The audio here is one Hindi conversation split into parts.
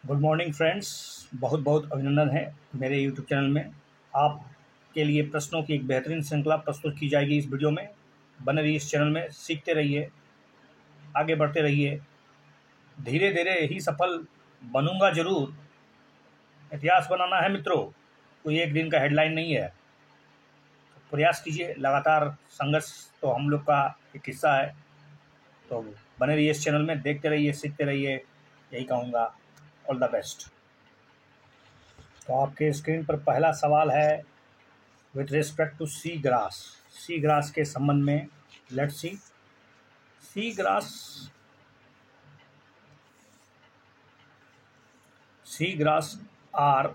Good morning friends. बहुत बहुत अभिनंदन है मेरे यूट्यूब चैनल में। आपके लिए प्रश्नों की एक बेहतरीन श्रृंखला प्रस्तुत की जाएगी इस वीडियो में। बने रहिए इस चैनल में, सीखते रहिए, आगे बढ़ते रहिए। धीरे धीरे ही सफल बनूंगा जरूर। इतिहास बनाना है मित्रों, कोई एक दिन का हेडलाइन नहीं है। तो प्रयास कीजिए, लगातार संघर्ष तो हम लोग का एक हिस्सा है। तो बने रहिए इस चैनल में, देखते रहिए, सीखते रहिए, यही कहूँगा। All the best. तो आपके स्क्रीन पर पहला सवाल है with respect to sea grass. Sea grass के संबंध में let's sea grass are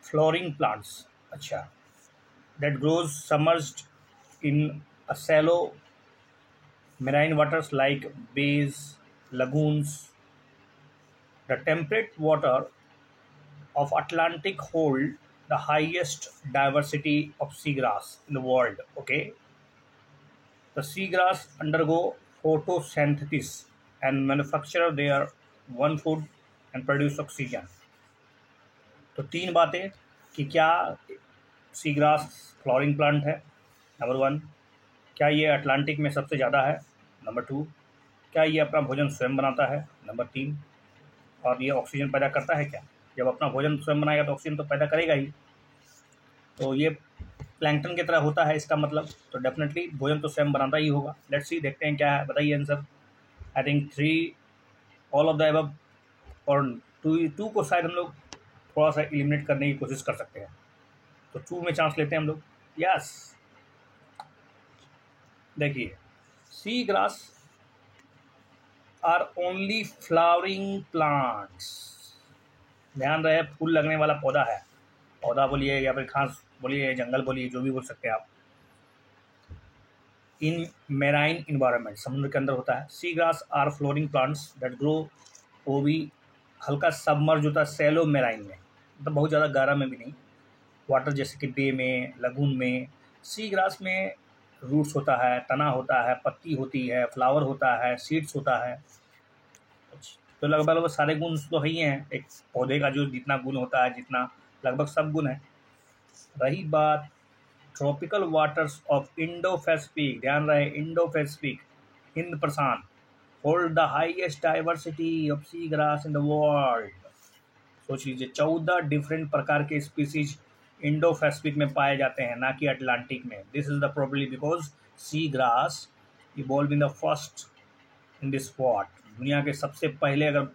flowering plants, अच्छा, that grows submerged in a shallow marine waters like bays, lagoons. The temperate water of Atlantic hold the highest diversity of seagrass in the world. Okay, the seagrass undergo photosynthesis and manufacture their one food and produce oxygen. तो तीन बातें कि क्या सीग्रास फ्लोरिंग प्लांट है, नंबर वन। क्या ये अटलांटिक में सबसे ज़्यादा है, नंबर टू। क्या ये अपना भोजन स्वयं बनाता है, नंबर तीन। और ये ऑक्सीजन पैदा करता है क्या? जब अपना भोजन स्वयं बनाएगा तो ऑक्सीजन तो पैदा करेगा ही। तो ये प्लैंकटन की तरह होता है इसका मतलब, तो डेफिनेटली भोजन तो स्वयं बनाता ही होगा। लेट्स सी, देखते हैं क्या है, बताइए answer. I think three, all of the above, और टू को शायद हम लोग थोड़ा सा एलिमिनेट करने की कोशिश कर सकते हैं। तो टू में चांस लेते हैं हम लोग। यस, देखिए, sea grass are only flowering plants. ध्यान रहे, फूल लगने वाला पौधा है। पौधा बोलिए या फिर घास बोलिए, जंगल बोलिए, जो भी बोल सकते हैं आप। इन मेराइन इन्वायरमेंट, समुद्र के अंदर होता है। Sea grass are flowering plants that grow, वो भी हल्का सबमर्ज होता है सैलो मेराइन में, मतलब बहुत ज़्यादा गहरा में भी नहीं, वाटर जैसे कि बे में, लगून में। सी ग्रास में रूट्स होता है, तना होता है, पत्ती होती है, फ्लावर होता है, सीड्स होता है। तो लगभग सारे गुण तो ही हैं एक पौधे का, जो जितना गुण होता है, जितना लगभग सब गुण है। रही बात tropical waters of Indo Pacific, ध्यान रहे Indo Pacific, Hind Prashant, hold the highest diversity of sea grass in the world. सोच लीजिए, 14 डिफरेंट प्रकार के स्पीसीज इंडो पैसिफिक में पाए जाते हैं, ना कि अटलांटिक में। This is the probably because sea grass evolve in the first in this spot. दुनिया के सबसे पहले अगर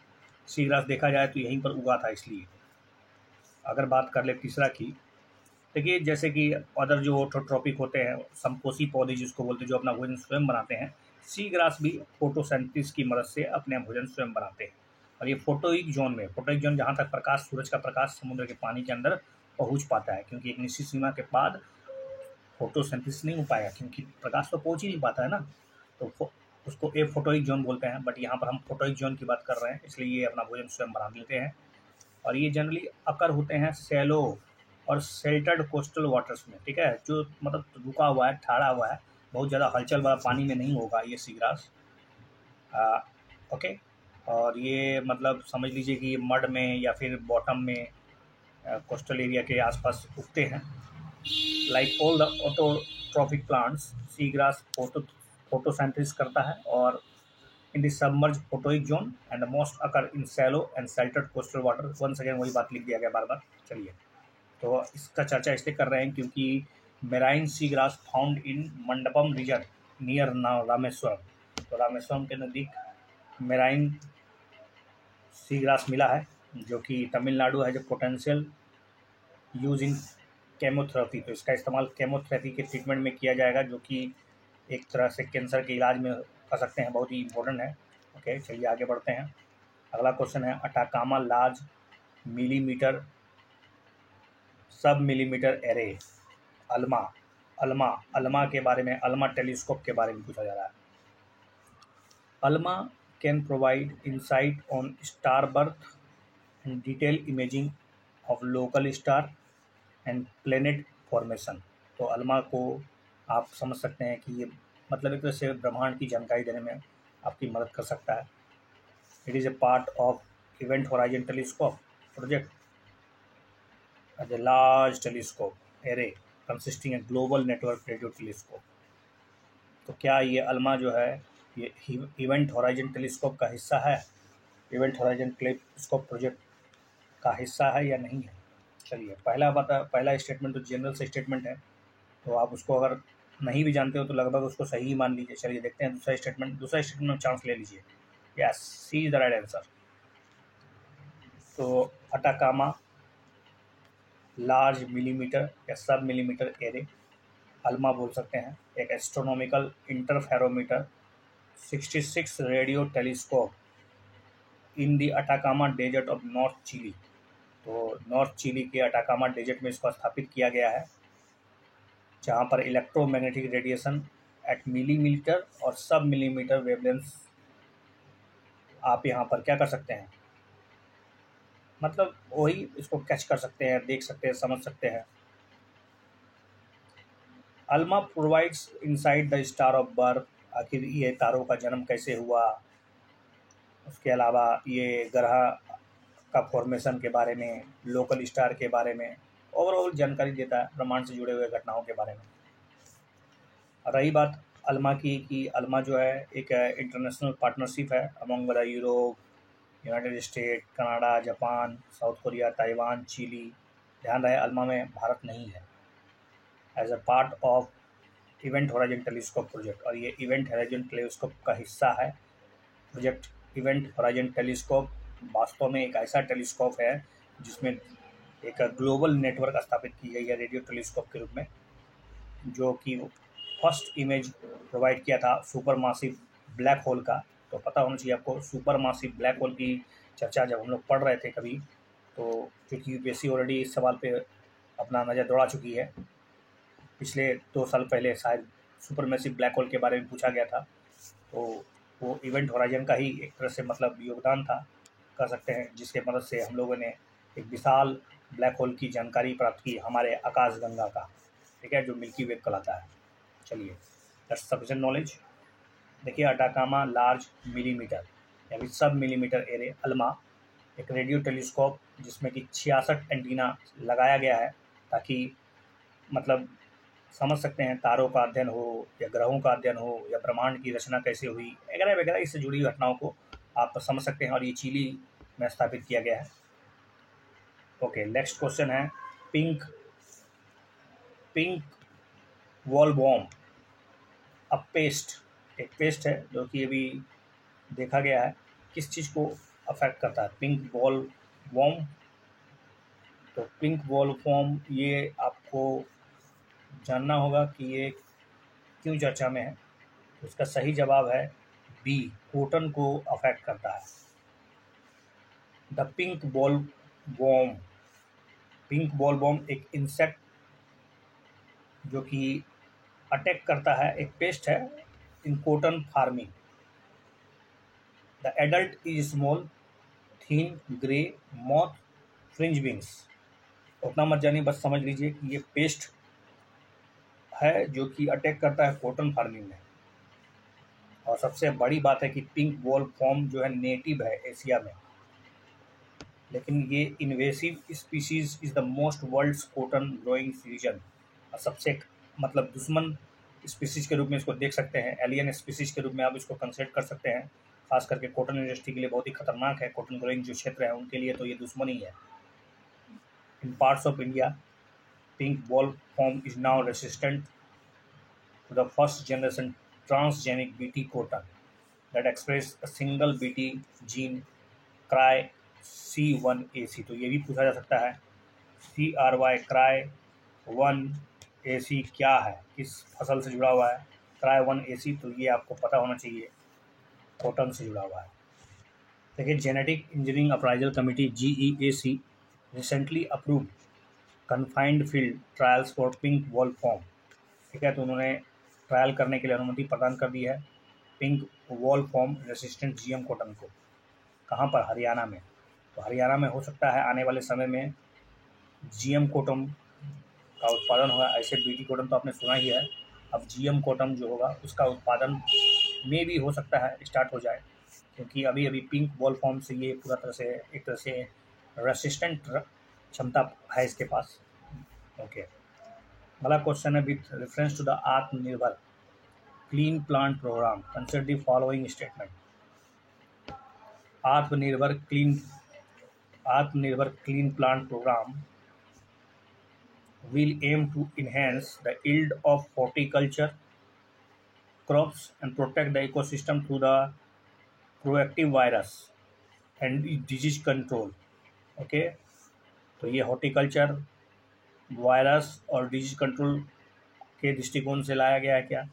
सी ग्रास देखा जाए तो यहीं पर उगा था, इसलिए। अगर बात कर ले तीसरा की, देखिए जैसे कि अदर जो ट्रॉपिक होते हैं, संपोषी पौधे जिसको बोलते हैं, जो अपना भोजन स्वयं बनाते हैं, सी ग्रास भी फोटोसिंथेसिस की मदद से अपने भोजन स्वयं बनाते हैं। और ये फोटोइक जोन में, फोटोइक जोन जहाँ तक प्रकाश, सूरज का प्रकाश समुद्र के पानी के अंदर पहुँच पाता है, क्योंकि एक निश्चित सीमा के बाद फोटोसिंथेसिस नहीं हो पाएगा, क्योंकि प्रकाश तो पहुँच ही नहीं पाता है ना। तो उसको ए फोटोइक जोन बोलते हैं, बट यहाँ पर हम फोटोइक जोन की बात कर रहे हैं, इसलिए ये अपना भोजन स्वयं बना लेते हैं। और ये जनरली अकर होते हैं सैलो और शेल्टर्ड कोस्टल वाटर्स में, ठीक है, जो मतलब रुका हुआ है, ठहरा हुआ है, बहुत ज़्यादा हलचल वाला पानी में नहीं होगा ये सीग्रास। ओके, और ये मतलब समझ लीजिए कि मड में या फिर बॉटम में, कोस्टल एरिया के आसपास उगते हैं। Like all the autotrophic plants, seagrass photosynthesis करता है और in the submerged photoic zone and the most occur in shallow and sheltered coastal water। once again वही बात लिख दिया गया बार बार। चलिए, तो इसका चर्चा इसलिए कर रहे हैं क्योंकि marine sea grass found in Mandapam region near Rameswaram. तो रामेश्वरम के नज़दीक मेराइन सी ग्रास मिला है, जो कि तमिलनाडु है, जो पोटेंशियल यूज इन केमोथेरेपी। तो इसका इस्तेमाल केमोथेरेपी के ट्रीटमेंट में किया जाएगा, जो कि एक तरह से कैंसर के इलाज में कर सकते हैं, बहुत ही इम्पोर्टेंट है। ओके, चलिए आगे बढ़ते हैं। अगला क्वेश्चन है अटाकामा लार्ज मिलीमीटर सब मिलीमीटर एरे, अल्मा। अल्मा के बारे में, अल्मा टेलीस्कोप के बारे में पूछा जा रहा है। ALMA can provide insight on star birth and detail imaging of local star and planet formation. तो अल्मा को आप समझ सकते हैं कि ये मतलब एक तरह से ब्रह्मांड की जानकारी देने में आपकी मदद कर सकता है। It is a part of event horizon telescope project as a large telescope array consisting a global network radio telescope। तो क्या ये अल्मा जो है ये इवेंट होराइजन टेलीस्कोप का हिस्सा है, इवेंट होराइजन टेलीस्कोप प्रोजेक्ट का हिस्सा है या नहीं है? चलिए, पहला स्टेटमेंट तो जनरल से स्टेटमेंट है, तो आप उसको अगर नहीं भी जानते हो तो लगभग उसको सही ही मान लीजिए। चलिए देखते हैं दूसरा स्टेटमेंट में चांस ले लीजिए। Yes, C is the right answer. तो अटाकामा लार्ज मिलीमीटर या सब मिलीमीटर एरे, अल्मा बोल सकते हैं, एक astronomical interferometer 66 radio telescope in the Atacama desert of north Chile. तो नॉर्थ चिली के अटाकामा डेजर्ट में इसको स्थापित किया गया है, जहाँ पर इलेक्ट्रोमैग्नेटिक रेडिएशन एट मिलीमीटर और सब मिलीमीटर वेवलेंथ आप यहाँ पर क्या कर सकते हैं, मतलब वही इसको कैच कर सकते हैं, देख सकते हैं, समझ सकते हैं। ALMA provides inside the star of birth, आखिर ये तारों का जन्म कैसे हुआ, उसके अलावा ये ग्रह का फॉर्मेशन के बारे में, लोकल स्टार के बारे में ओवरऑल जानकारी देता है, ब्रह्मांड से जुड़े हुए घटनाओं के बारे में। रही बात अल्मा की कि अल्मा जो है एक इंटरनेशनल पार्टनरशिप है among the Europe, United State, Canada, Japan, South Korea, Taiwan, Chile. ध्यान रहे अल्मा में भारत नहीं है। As a part of event horizon telescope project, और ये इवेंट होराइजन टेलीस्कोप का हिस्सा है। प्रोजेक्ट इवेंट होराइजन टेलीस्कोप वास्तव में एक ऐसा टेलीस्कोप है जिसमें एक ग्लोबल नेटवर्क स्थापित की गई है रेडियो टेलीस्कोप के रूप में, जो कि फर्स्ट इमेज प्रोवाइड किया था सुपर मासिव ब्लैक होल का। तो पता होना चाहिए आपको, सुपर मासिव ब्लैक होल की चर्चा जब हम लोग पढ़ रहे थे कभी, तो क्योंकि यूपीएससी ऑलरेडी इस सवाल पे अपना नज़र दौड़ा चुकी है, पिछले 2 साल पहले शायद सुपर मैसिव ब्लैक होल के बारे में पूछा गया था। तो वो इवेंट होराइजन का ही एक तरह से मतलब योगदान था, कह सकते हैं, जिसके मदद से हम लोगों ने एक विशाल ब्लैक होल की जानकारी प्राप्त की हमारे आकाशगंगा का, ठीक है, जो मिल्की वे कहलाता है। चलिए, दैट्स सफिशिएंट नॉलेज। देखिए, अटाकामा लार्ज मिलीमीटर यानी सब मिलीमीटर एरे अल्मा एक रेडियो टेलीस्कोप जिसमें कि 66 एंटीना लगाया गया है, ताकि मतलब समझ सकते हैं तारों का अध्ययन हो या ग्रहों का अध्ययन हो या ब्रह्मांड की रचना कैसे हुई वगैरह वगैरह, इससे जुड़ी घटनाओं को आप समझ सकते हैं, और ये चिली में स्थापित किया गया है। ओके, नेक्स्ट क्वेश्चन है पिंक वॉलवॉर्म, अ पेस्ट, एक पेस्ट है जो कि अभी देखा गया है किस चीज़ को अफेक्ट करता है, पिंक वॉलवॉर्म। तो पिंक वॉलवॉर्म ये आपको जानना होगा कि ये क्यों चर्चा में है। तो इसका सही जवाब है बी, कॉटन को अफेक्ट करता है। द पिंक वॉलवॉर्म एक इंसेक्ट जो कि अटैक करता है, एक पेस्ट है in cotton farming. The adult is small thin grey moth fringe wings. उतना मत जानिए, बस समझ लीजिए कि ये पेस्ट है जो कि अटैक करता है कॉटन फार्मिंग में। और सबसे बड़ी बात है कि पिंक वॉलवॉर्म जो है नेटिव है एशिया में, लेकिन ये invasive species is the most world's cotton growing region. और सबसे मतलब दुश्मन स्पीसीज के रूप में इसको देख सकते हैं, एलियन स्पीसीज के रूप में आप इसको कंसिडर कर सकते हैं। खास करके कॉटन इंडस्ट्री के लिए बहुत ही खतरनाक है, कॉटन ग्रोइंग जो क्षेत्र है उनके लिए तो ये दुश्मन ही है। In parts of India pink bollworm is now resistant to the first generation transgenic BT cotton that express a single BT gene cry C1AC। तो ये भी पूछा जा सकता है CRY cry 1AC क्या है, किस फसल से जुड़ा हुआ है, cry 1AC, तो ये आपको पता होना चाहिए, कॉटन से जुड़ा हुआ है। देखिए, genetic engineering appraisal committee GEAC recently approved confined field trials for pink bollworm, ठीक है, तो उन्होंने ट्रायल करने के लिए अनुमति प्रदान कर दी है पिंक वॉलवॉर्म रेसिस्टेंट GM कॉटन को। कहाँ पर? हरियाणा में। तो हरियाणा में हो सकता है आने वाले समय में GM कॉटन का उत्पादन होगा। ऐसे BT कॉटन तो आपने सुना ही है, अब GM कॉटन जो होगा उसका उत्पादन में भी हो सकता है स्टार्ट हो जाए, क्योंकि अभी पिंक वॉलवॉर्म से ये पूरा तरह से एक तरह से रेसिस्टेंट क्षमता है इसके पास। ओके, अगला क्वेश्चन है, with reference to the Atmanirbhar clean plant programme consider the following statement. Atmanirbhar clean plant programme will aim to enhance the yield of horticulture crops and protect the ecosystem through the proactive virus and disease control। Okay, तो ये हॉर्टिकल्चर वायरस और डिजीज कंट्रोल के दृष्टिकोण से लाया गया है क्या।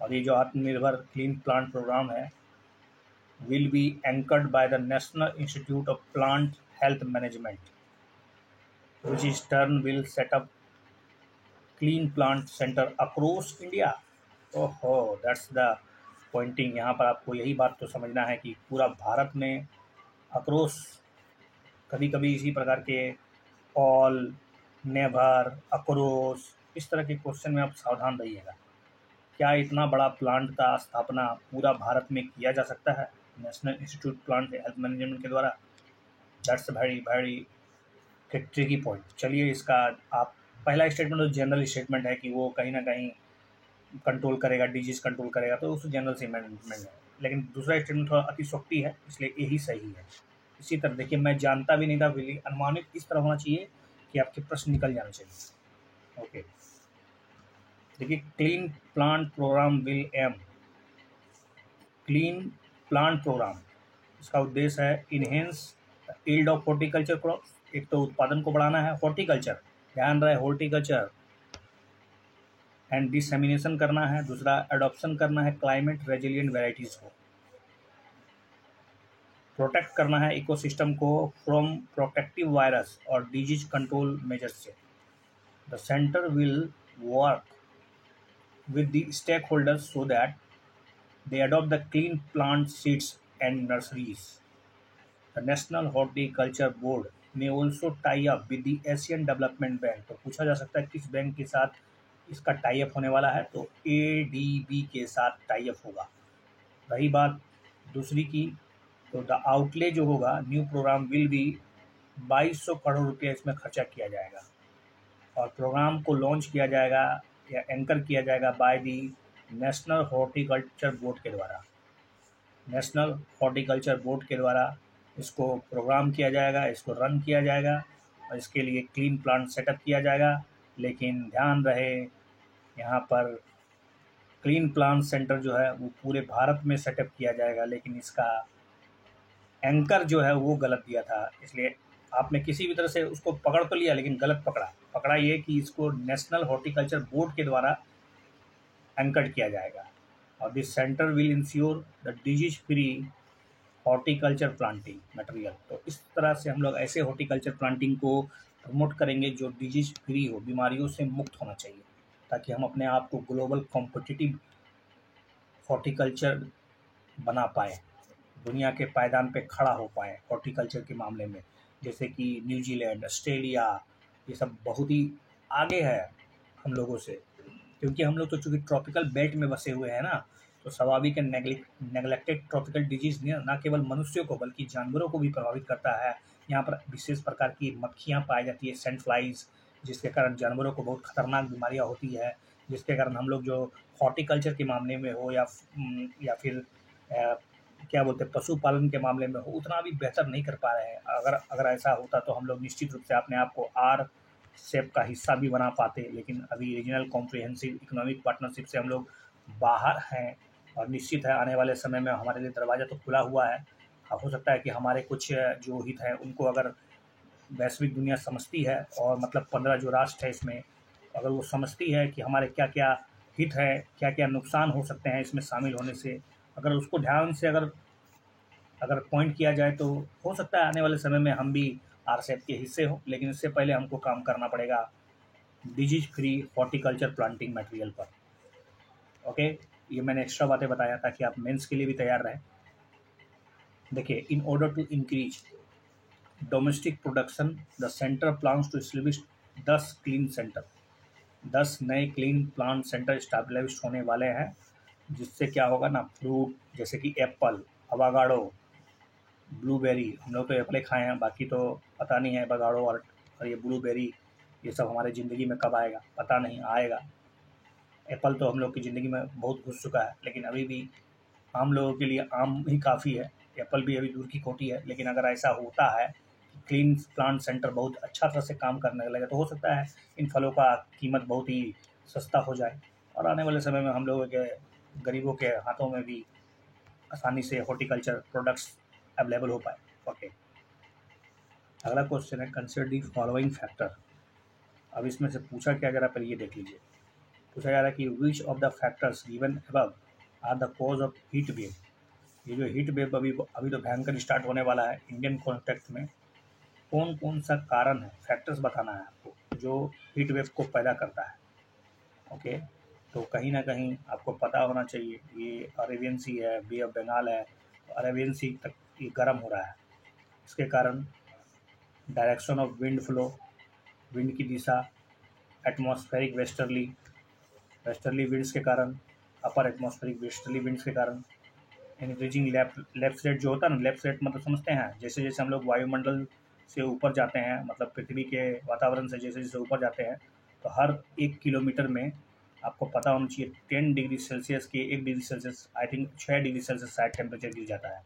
और ये जो आत्मनिर्भर क्लीन प्लांट प्रोग्राम है will be anchored by the national institute of plant health management, which is turn will set up clean plant center across India। ओहो, दैट्स द पॉइंटिंग। यहाँ पर आपको यही बात तो समझना है कि पूरा भारत में अक्रोस, कभी कभी इसी प्रकार के ऑल, नेवर, अक्रोस, इस तरह के क्वेश्चन में आप सावधान रहिएगा। क्या इतना बड़ा प्लांट का स्थापना पूरा भारत में किया जा सकता है national institute plant health management के द्वारा? That's very very tricky point. चलिए, इसका आप पहला स्टेटमेंट तो जनरल स्टेटमेंट है कि वो कहीं ना कहीं कंट्रोल करेगा, डिजीज कंट्रोल करेगा, तो उस जनरल स्टेटमेंट है। लेकिन दूसरा स्टेटमेंट थोड़ा अतिशोक्ति है, इसलिए यही सही है। इसी तरह देखिए, मैं जानता भी नहीं था, फिर अनुमानित इस तरह होना चाहिए कि आपके प्रश्न निकल जाना चाहिए। ओके, देखिए, clean plant programme will aim, clean plant programme, इसका उद्देश्य है enhance yield of horticulture crops. एक तो उत्पादन को बढ़ाना है, हॉर्टिकल्चर, ध्यान रहे हॉर्टिकल्चर, एंड डिसेमिनेशन करना है, दूसरा एडॉप्शन करना है क्लाइमेट रेजिलिएंट वेराइटीज को, प्रोटेक्ट करना है इकोसिस्टम को फ्रॉम प्रोटेक्टिव वायरस और डिजीज कंट्रोल मेजर्स से। The centre will work with the stakeholders so that they adopt the clean plant seeds and nurseries। The National Horticulture Board may also tie up with the Asian Development Bank। तो पूछा जा सकता है किस बैंक के साथ इसका टाई अप होने वाला है, तो ADB के साथ टाई अप होगा। रही बात दूसरी की, तो द आउटले जो होगा new programme will be 2200 crore रुपया इसमें खर्चा किया जाएगा, और प्रोग्राम को लॉन्च किया जाएगा या एंकर किया जाएगा by the national horticulture board के द्वारा। नेशनल हॉर्टिकल्चर बोर्ड के द्वारा इसको प्रोग्राम किया जाएगा, इसको रन किया जाएगा, और इसके लिए क्लीन प्लांट सेटअप किया जाएगा। लेकिन ध्यान रहे, यहाँ पर क्लीन प्लांट सेंटर जो है वो पूरे भारत में सेटअप किया जाएगा, लेकिन इसका एंकर जो है वो गलत दिया था। इसलिए आपने किसी भी तरह से उसको पकड़ तो लिया, लेकिन गलत पकड़ा ये कि इसको नेशनल हॉर्टिकल्चर बोर्ड के द्वारा एंकर्ड किया जाएगा। और this centre will ensure the disease free horticulture planting material. तो इस तरह से हम लोग ऐसे हॉर्टिकल्चर प्लांटिंग को प्रमोट करेंगे जो डिजीज फ्री हो, बीमारियों से मुक्त होना चाहिए, ताकि हम अपने आप को ग्लोबल कॉम्पिटिटिव हॉर्टिकल्चर बना पाए, दुनिया के पायदान पे खड़ा हो पाए हॉर्टिकल्चर के मामले में। जैसे कि न्यूजीलैंड, ऑस्ट्रेलिया, ये सब बहुत ही आगे है हम लोगों से, क्योंकि हम लोग तो चूँकि ट्रॉपिकल बेल्ट में बसे हुए हैं ना, तो स्वाभाविक नेग्लेक्टेड ट्रॉपिकल डिजीज न केवल मनुष्यों को बल्कि जानवरों को भी प्रभावित करता है। यहाँ पर विशेष प्रकार की मक्खियाँ पाई जाती है, सैंड फ्लाइज, जिसके कारण जानवरों को बहुत खतरनाक बीमारियाँ होती है, जिसके कारण हम लोग जो हॉर्टिकल्चर के मामले में हो या फिर क्या बोलते हैं पशुपालन के मामले में हो, उतना भी बेहतर नहीं कर पा रहे हैं। अगर ऐसा होता तो हम लोग निश्चित रूप से अपने आप को RCEP का हिस्सा भी बना पाते, लेकिन अभी रीजनल कॉम्प्रिहेंसिव इकोनॉमिक पार्टनरशिप से हम लोग बाहर हैं, और निश्चित है आने वाले समय में हमारे लिए दरवाज़ा तो खुला हुआ है। हो सकता है कि हमारे कुछ जो हित हैं उनको अगर वैश्विक दुनिया समझती है, और मतलब 15 जो राष्ट्र है इसमें अगर वो समझती है कि हमारे क्या क्या हित है, क्या क्या नुकसान हो सकते हैं इसमें शामिल होने से, अगर उसको ध्यान से अगर पॉइंट किया जाए, तो हो सकता है आने वाले समय में हम भी RCEP के हिस्से हो। लेकिन इससे पहले हमको काम करना पड़ेगा disease free horticulture planting material पर। ओके, ये मैंने एक्स्ट्रा बातें बताया ताकि आप मेंस के लिए भी तैयार रहें। देखिए, in order to increase domestic production the centre plans to establish 10 clean centre, 10 नए क्लीन प्लांट सेंटर इस्टेब्लिश होने वाले हैं, जिससे क्या होगा ना, फ्रूट जैसे कि एप्पल, अवागाडो, ब्लूबेरी, हम लोग तो एप्पल खाए हैं, बाकी तो पता नहीं है बगाड़ो और ये ब्लूबेरी, ये सब हमारे ज़िंदगी में कब आएगा पता नहीं, आएगा। एप्पल तो हम लोग की ज़िंदगी में बहुत घुस चुका है, लेकिन अभी भी आम लोगों के लिए आम ही काफ़ी है, एप्पल भी अभी दूर की खोटी है। लेकिन अगर ऐसा होता है कि क्लीन प्लांट सेंटर बहुत अच्छा तरह से काम करने लगे, तो हो सकता है इन फलों का कीमत बहुत ही सस्ता हो जाए और आने वाले समय में हम लोगों के गरीबों के हाथों में भी आसानी से हॉर्टिकल्चर प्रोडक्ट्स अवेलेबल हो पाए। ओके, अगला क्वेश्चन है, कंसिडर दी फॉलोइंग फैक्टर। अब इसमें से पूछा क्या जा रहा है, पहले ये देख लीजिए। पूछा जा रहा है कि which of the factors given above are the cause of heat wave. ये जो हीट वेव अभी अभी तो भयंकर स्टार्ट होने वाला है इंडियन कॉन्टेक्स्ट में, कौन कौन सा कारण है, फैक्टर्स बताना है आपको जो हीट वेव को पैदा करता है। ओके, तो कहीं ना कहीं आपको पता होना चाहिए, ये अरेबियन सी है, बे ऑफ बंगाल है, तो अरेबियन सी तक ये गर्म हो रहा है। इसके कारण direction of wind flow, wind की दिशा, एटमॉस्फेरिक वेस्टर्ली, वेस्टर्ली विंड्स के कारण, अपर एटमॉस्फेरिक वेस्टर्ली विंड्स के कारण, इंक्रीजिंग लेफ्ट साइड जो होता है ना, लेफ्ट साइड मतलब समझते हैं, जैसे जैसे हम लोग वायुमंडल से ऊपर जाते हैं, मतलब पृथ्वी के वातावरण से जैसे जैसे ऊपर जाते हैं, तो हर 1 किलोमीटर में आपको पता होना चाहिए 10 डिग्री सेल्सियस के 1 degree Celsius, I think 6 degree Celsius शायद टेम्परेचर गिर जाता है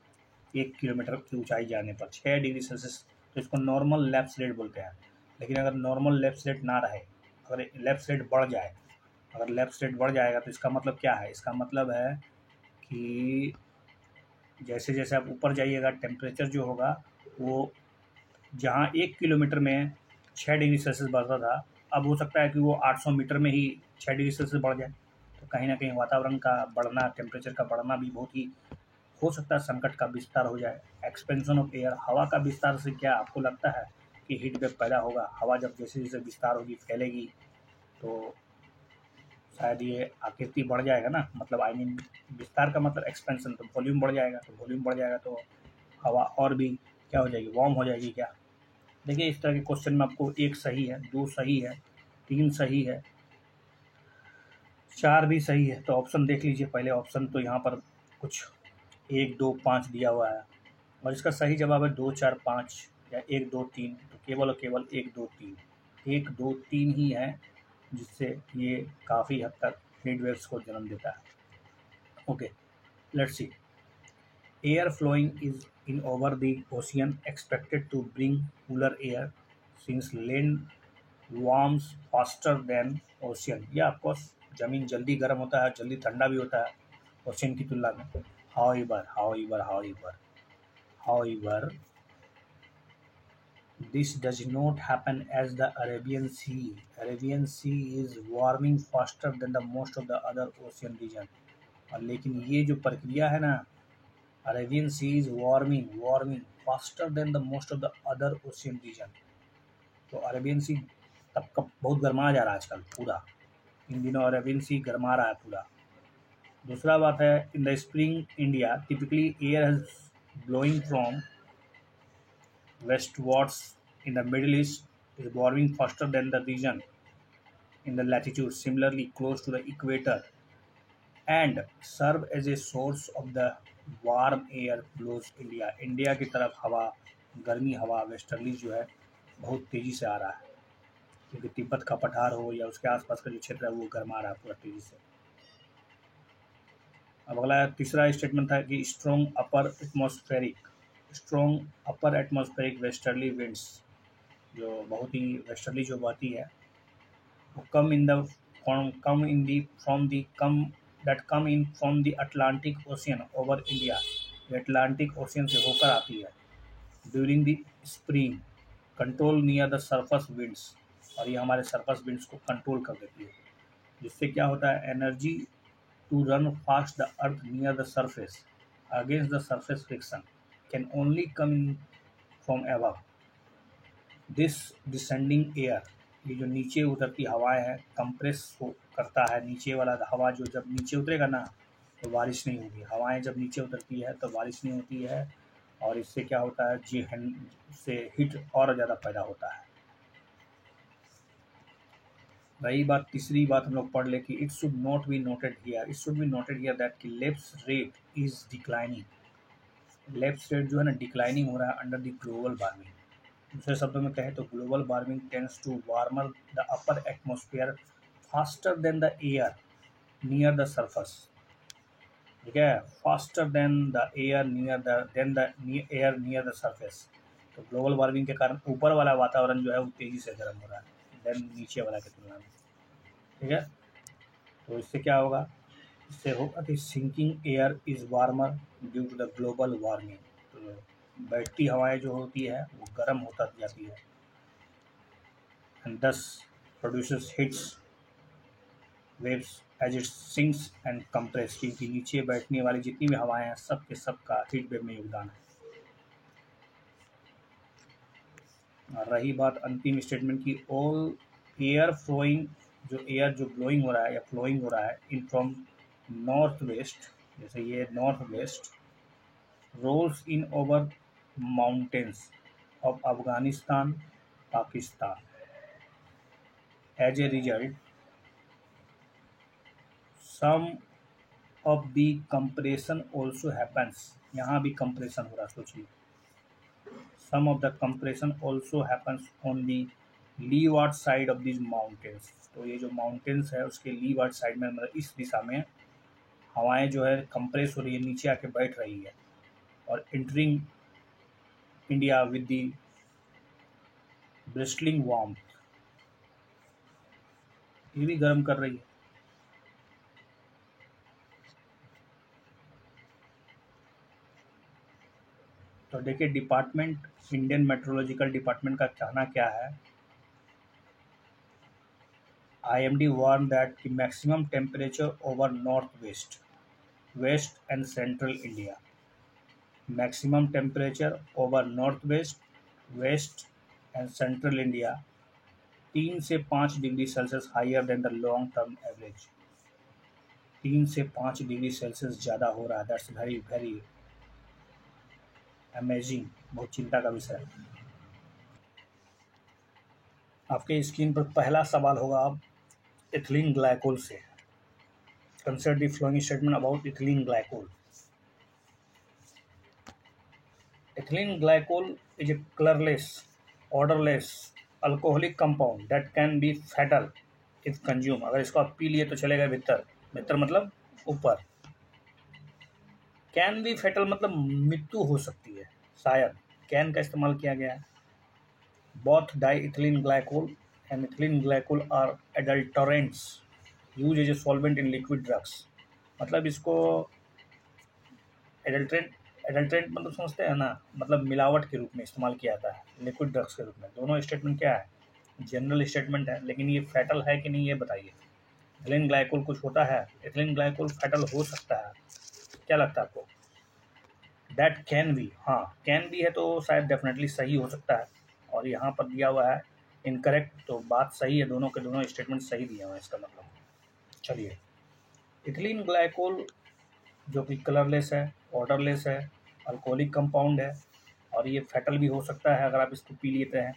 1 किलोमीटर की ऊंचाई जाने पर 6 डिग्री सेल्सियस। तो इसको नॉर्मल लेफ्ट स्लेट बोलते हैं। लेकिन अगर नॉर्मल लेफ्ट स्लेट ना रहे, अगर लेफ्ट स्लेट बढ़ जाए, अगर लेफ्ट स्लेट बढ़ जाएगा तो इसका मतलब क्या है, इसका मतलब है कि जैसे जैसे आप ऊपर जाइएगा टेम्परेचर जो होगा वो जहाँ 1 किलोमीटर में 6 डिग्री सेल्सियस बढ़ता था, अब हो सकता है कि वो 800 मीटर में ही 6 डिग्री सेल्सियस बढ़ जाए। तो कहीं ना कहीं वातावरण का बढ़ना, टेम्परेचर का बढ़ना भी बहुत ही हो सकता है संकट का विस्तार हो जाए। एक्सपेंशन ऑफ एयर, हवा का विस्तार से क्या आपको लगता है कि हीट वेव पैदा होगा? हवा जब जैसे जैसे विस्तार होगी, फैलेगी, तो शायद ये आकृति बढ़ जाएगा ना, मतलब आई मीन विस्तार का मतलब एक्सपेंशन, तो वॉल्यूम बढ़ जाएगा, तो वॉल्यूम बढ़ जाएगा तो हवा और भी क्या हो जाएगी, वार्म हो जाएगी क्या। देखिए इस तरह के क्वेश्चन में आपको 1 सही है, 2 सही है, 3 सही है, 4 भी सही है। तो ऑप्शन देख लीजिए पहले, ऑप्शन तो यहाँ पर कुछ 1 2 5 दिया हुआ है और इसका सही जवाब है 2 4 5 या 1 2 3, तो केवल और केवल 1 2 3, 1 2 3 ही है जिससे ये काफ़ी हद तक हीट वेव्स को जन्म देता है। Okay, let's see. Air flowing is in over the ocean expected to bring cooler air since land warms faster than ocean। या ऑफकोर्स ज़मीन जल्दी गर्म होता है, जल्दी ठंडा भी होता है ओशियन की तुलना में। However, this does not happen as the Arabian Sea. Arabian Sea is warming faster than the most of the other ocean region। और लेकिन ये जो प्रक्रिया है ना, Arabian sea is warming faster than the most of the other ocean region. तो अरेबियन सी तब कब बहुत गर्मा जा रहा है आजकल पूरा, इन दिनों अरेबियन सी गर्मा रहा है पूरा। दूसरा बात है, in the spring India typically air has blowing from westwards in the Middle East is warming faster than the region in the latitude similarly close to the equator and serve as a source of the warm air blows India। India की तरफ हवा, गर्मी हवा वेस्टर्ली जो है बहुत तेज़ी से आ रहा है, क्योंकि तिब्बत का पठार हो या उसके आसपास का जो क्षेत्र है वो गर्मा रहा है पूरा तेज़ी से। अब अगला तीसरा स्टेटमेंट था कि strong upper atmospheric westerly winds, जो बहुत ही वेस्टर्ली जो बहती है, वो come in from the Atlantic Ocean over India, ये अटलांटिक ओशियन से होकर आती है during the spring, control near the surface winds, और ये हमारे सरफस विंड्स को कंट्रोल कर देती है, जिससे क्या होता है, energy to run fast the earth near the surface against the surface friction can only come in from above this descending air. ये जो नीचे उतरती हवाएं हैं, कंप्रेस को करता है नीचे वाला हवा, जो जब नीचे उतरेगा ना तो बारिश नहीं होगी, हवाएं जब नीचे उतरती है तो बारिश नहीं होती है, और इससे क्या होता है, जी से हीट और ज़्यादा पैदा होता है। रही बात, तीसरी बात हम लोग पढ़ ले कि it should be noted here that कि lapse rate is declining. Lapse rate जो है ना डिक्लाइनिंग हो रहा है अंडर द ग्लोबल वार्मिंग। दूसरे शब्दों में कहें तो global warming tends to warmer the upper atmosphere faster than the air near the surface. ठीक है, faster than the air near the air near the surface. तो ग्लोबल वार्मिंग के कारण ऊपर वाला वातावरण जो है वो तेज़ी से गर्म हो रहा है देन नीचे वाला की तुलना में। ठीक है, तो इससे क्या होगा, इससे होगा कि sinking air is warmer due to the global warming. तो बैठती हवाएं जो होती है वो गर्म होता जाती है and thus produces heats waves as it sinks and compress, क्योंकि नीचे बैठने वाली जितनी भी हवाएं हैं सब के सब का हीट वेव में योगदान है। और रही बात अंतिम स्टेटमेंट की, ऑल एयर फ्लोइंग, जो एयर जो ब्लोइंग हो रहा है या फ्लोइंग हो रहा है इन फ्रॉम नॉर्थ वेस्ट, जैसे ये north west rolls in over mountains of Afghanistan Pakistan. As a result some of the compression also happens, यहाँ भी कंप्रेशन हो रहा है, सोचिए। Some of the compression also happens on the leeward side of this mountains. तो ये जो माउंटेन्स है उसके लीवार्ड साइड में, मतलब इस दिशा में हवाएं जो है कंप्रेस हो रही है, नीचे आके बैठ रही है और entering India with the bristling warm, ये भी गर्म कर रही है। तो देखिए डिपार्टमेंट, इंडियन मेट्रोलॉजिकल डिपार्टमेंट का कहना क्या है, IMD warned that the maximum temperature over northwest, west and central India, maximum temperature over northwest, west and central India 3 से 5 degree Celsius higher than the long term average. 3 से 5 डिग्री सेल्सियस ज़्यादा हो रहा है, दैट्स वेरी वेरी अमेजिंग, बहुत चिंता का विषय है। आपके स्क्रीन पर पहला सवाल होगा अब इथिलीन ग्लाइकोल से। Consider the following statement about ethylene glycol. Ethylene glycol is a colorless, odorless, alcoholic compound that can be fatal if consumed। अगर इसको आप पी लिए तो चलेगा भीतर, भीतर मतलब ऊपर। कैन बी फेटल मतलब मृत्यु हो सकती है, शायद कैन का इस्तेमाल किया गया है। Both diethylene glycol and ethylene glycol are adulterants use as a solvent in liquid drugs. मतलब इसको एडल्ट्रेंट, एडल्ट्रेंट मतलब समझते हैं ना, मतलब मिलावट के रूप में इस्तेमाल किया जाता है, लिक्विड ड्रग्स के रूप में। दोनों स्टेटमेंट क्या है, जनरल स्टेटमेंट है, लेकिन ये फैटल है कि नहीं ये बताइए। इथिलीन ग्लाइकोल कुछ होता है, इथिलीन ग्लाइकोल फैटल हो सकता है, क्या लगता है आपको? दैट कैन बी, हाँ कैन बी है तो शायद डेफिनेटली सही हो सकता है, और यहाँ पर दिया हुआ है इनकरेक्ट, तो बात सही है, दोनों के दोनों स्टेटमेंट सही दिए हुए हैं इसका मतलब। चलिए, इथिलीन ग्लाइकोल जो कि कलरलेस है, ऑर्डरलेस है, अल्कोहलिक कंपाउंड है और ये फैटल भी हो सकता है अगर आप इसको पी लेते हैं।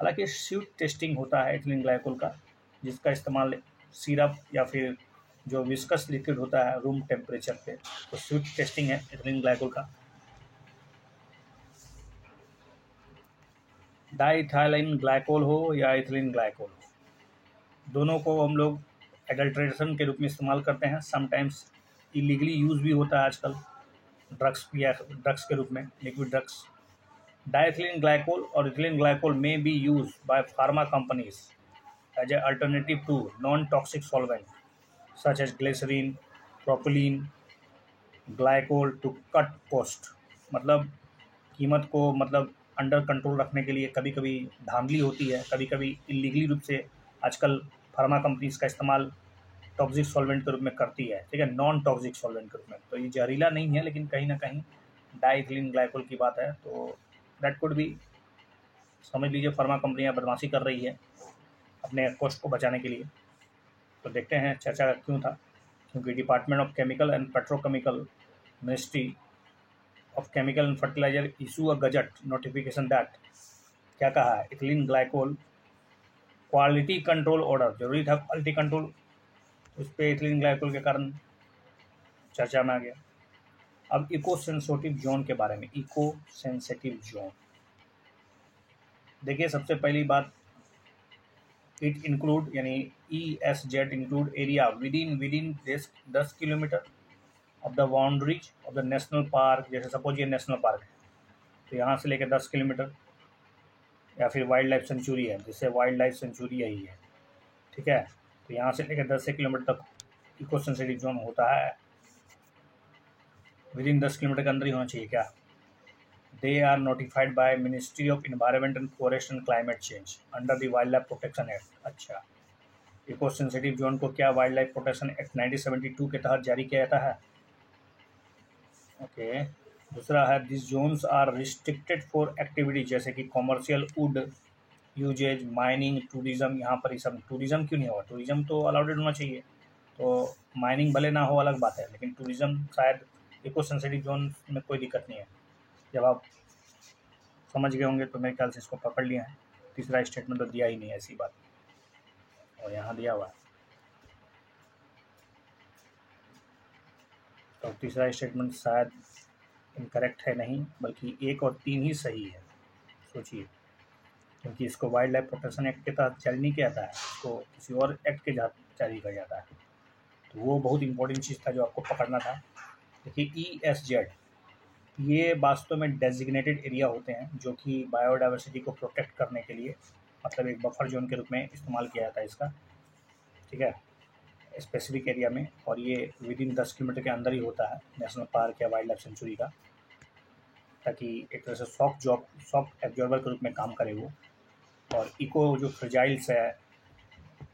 हालांकि स्वीट टेस्टिंग होता है इथिलीन ग्लाइकोल का, जिसका इस्तेमाल सिरप या फिर जो विस्कस लिक्विड होता है रूम टेम्परेचर पे, तो स्वीट टेस्टिंग है इथिलीन ग्लाइकोल का। डाईइथाइलिन ग्लाइकोल हो या इथिलीन ग्लाइकोल हो, दोनों को हम लोग एडल्ट्रेशन के रूप में इस्तेमाल करते हैं। समटाइम्स इलीगली यूज़ भी होता है आजकल ड्रग्स या ड्रग्स के रूप में, लिक्विड ड्रग्स। डाइथिलीन ग्लाइकोल और ethylene glycol may be use by pharma companies as a alternative to non toxic solvent such as glycerin, propylene, glycol to cut cost. मतलब कीमत को मतलब अंडर कंट्रोल रखने के लिए कभी कभी धांधली होती है, कभी कभी इलीगली रूप से आजकल फार्मा कंपनीज का इस्तेमाल टॉक्सिक सॉल्वेंट के रूप में करती है, ठीक है, नॉन टॉक्सिक सॉल्वेंट के रूप में। तो ये जहरीला नहीं है, लेकिन कहीं ना कहीं डाइथिलीन ग्लाइकोल की बात है, तो दैट कुड भी, समझ लीजिए फार्मा कंपनियां बदमाशी कर रही है अपने कॉस्ट को बचाने के लिए। तो देखते हैं चर्चा क्यों था, क्योंकि department of chemical and petrochemical, ministry of chemical and fertilizer issue a gazette notification that, क्या कहा है, ethylene glycol quality control order, जरूरी था क्वालिटी कंट्रोल, उस पर इथिलीन ग्लाइकोल के कारण चर्चा में आ गया। अब इको सेंसिटिव जोन के बारे में, इको सेंसिटिव जोन देखिए, सबसे पहली बात, इट इंक्लूड यानी ESZ include area within 10 kilometre of the boundaries of the national park. जैसे सपोज ये नेशनल पार्क है, तो यहाँ से लेकर 10 किलोमीटर, या फिर वाइल्ड लाइफ सेंचुरी है, जैसे वाइल्ड लाइफ सेंचुरी यही है, ठीक है। तो यहाँ से लेकर 10 किलोमीटर तक इको सेंसिटिव जोन होता है। विदिन 10 किलोमीटर के अंदर ही होना चाहिए क्या? They are notified by ministry of environment and forest and climate change under the wildlife protection act. अच्छा, इको सेंसिटिव जोन को क्या वाइल्ड लाइफ प्रोटेक्शन एक्ट 1972 के तहत जारी किया जाता है। ओके। दूसरा है, this zones are restricted for activities जैसे कि commercial wood uses, mining, tourism. यहाँ पर ही सब टूरिज्म क्यों नहीं होगा? टूरिज्म तो अलाउडेड होना चाहिए। तो माइनिंग भले ना हो अलग बात है, लेकिन टूरिज्म शायद इको सेंसिटिव जोन में कोई दिक्कत नहीं है। जब आप समझ गए होंगे तो मेरे ख्याल से इसको पकड़ लिया है। तीसरा स्टेटमेंट तो दिया ही नहीं है ऐसी बात, और यहाँ दिया हुआ है। तो तीसरा स्टेटमेंट शायद इनकरेक्ट है, नहीं बल्कि 1 और 3 ही सही है। सोचिए, क्योंकि इसको वाइल्ड लाइफ प्रोटेक्शन एक्ट के तहत जारी नहीं किया जाता है, इसको किसी और एक्ट के तहत जारी किया जाता है। तो वो बहुत इंपॉर्टेंट चीज़ था जो आपको पकड़ना था। देखिए, ESZ ये वास्तव में डेजिग्नेटेड एरिया होते हैं जो कि बायोडाइवर्सिटी को प्रोटेक्ट करने के लिए, मतलब एक बफर जोन के रूप में इस्तेमाल किया जाता है इसका, ठीक है, स्पेसिफिक एरिया में। और ये विदिन 10 किलोमीटर के अंदर ही होता है नेशनल पार्क या वाइल्ड लाइफ सेंचुरी का, ताकि एक तरह से सॉफ्ट एब्जॉर्बर के रूप में काम करे वो, और इको जो फ्रेजाइल्स है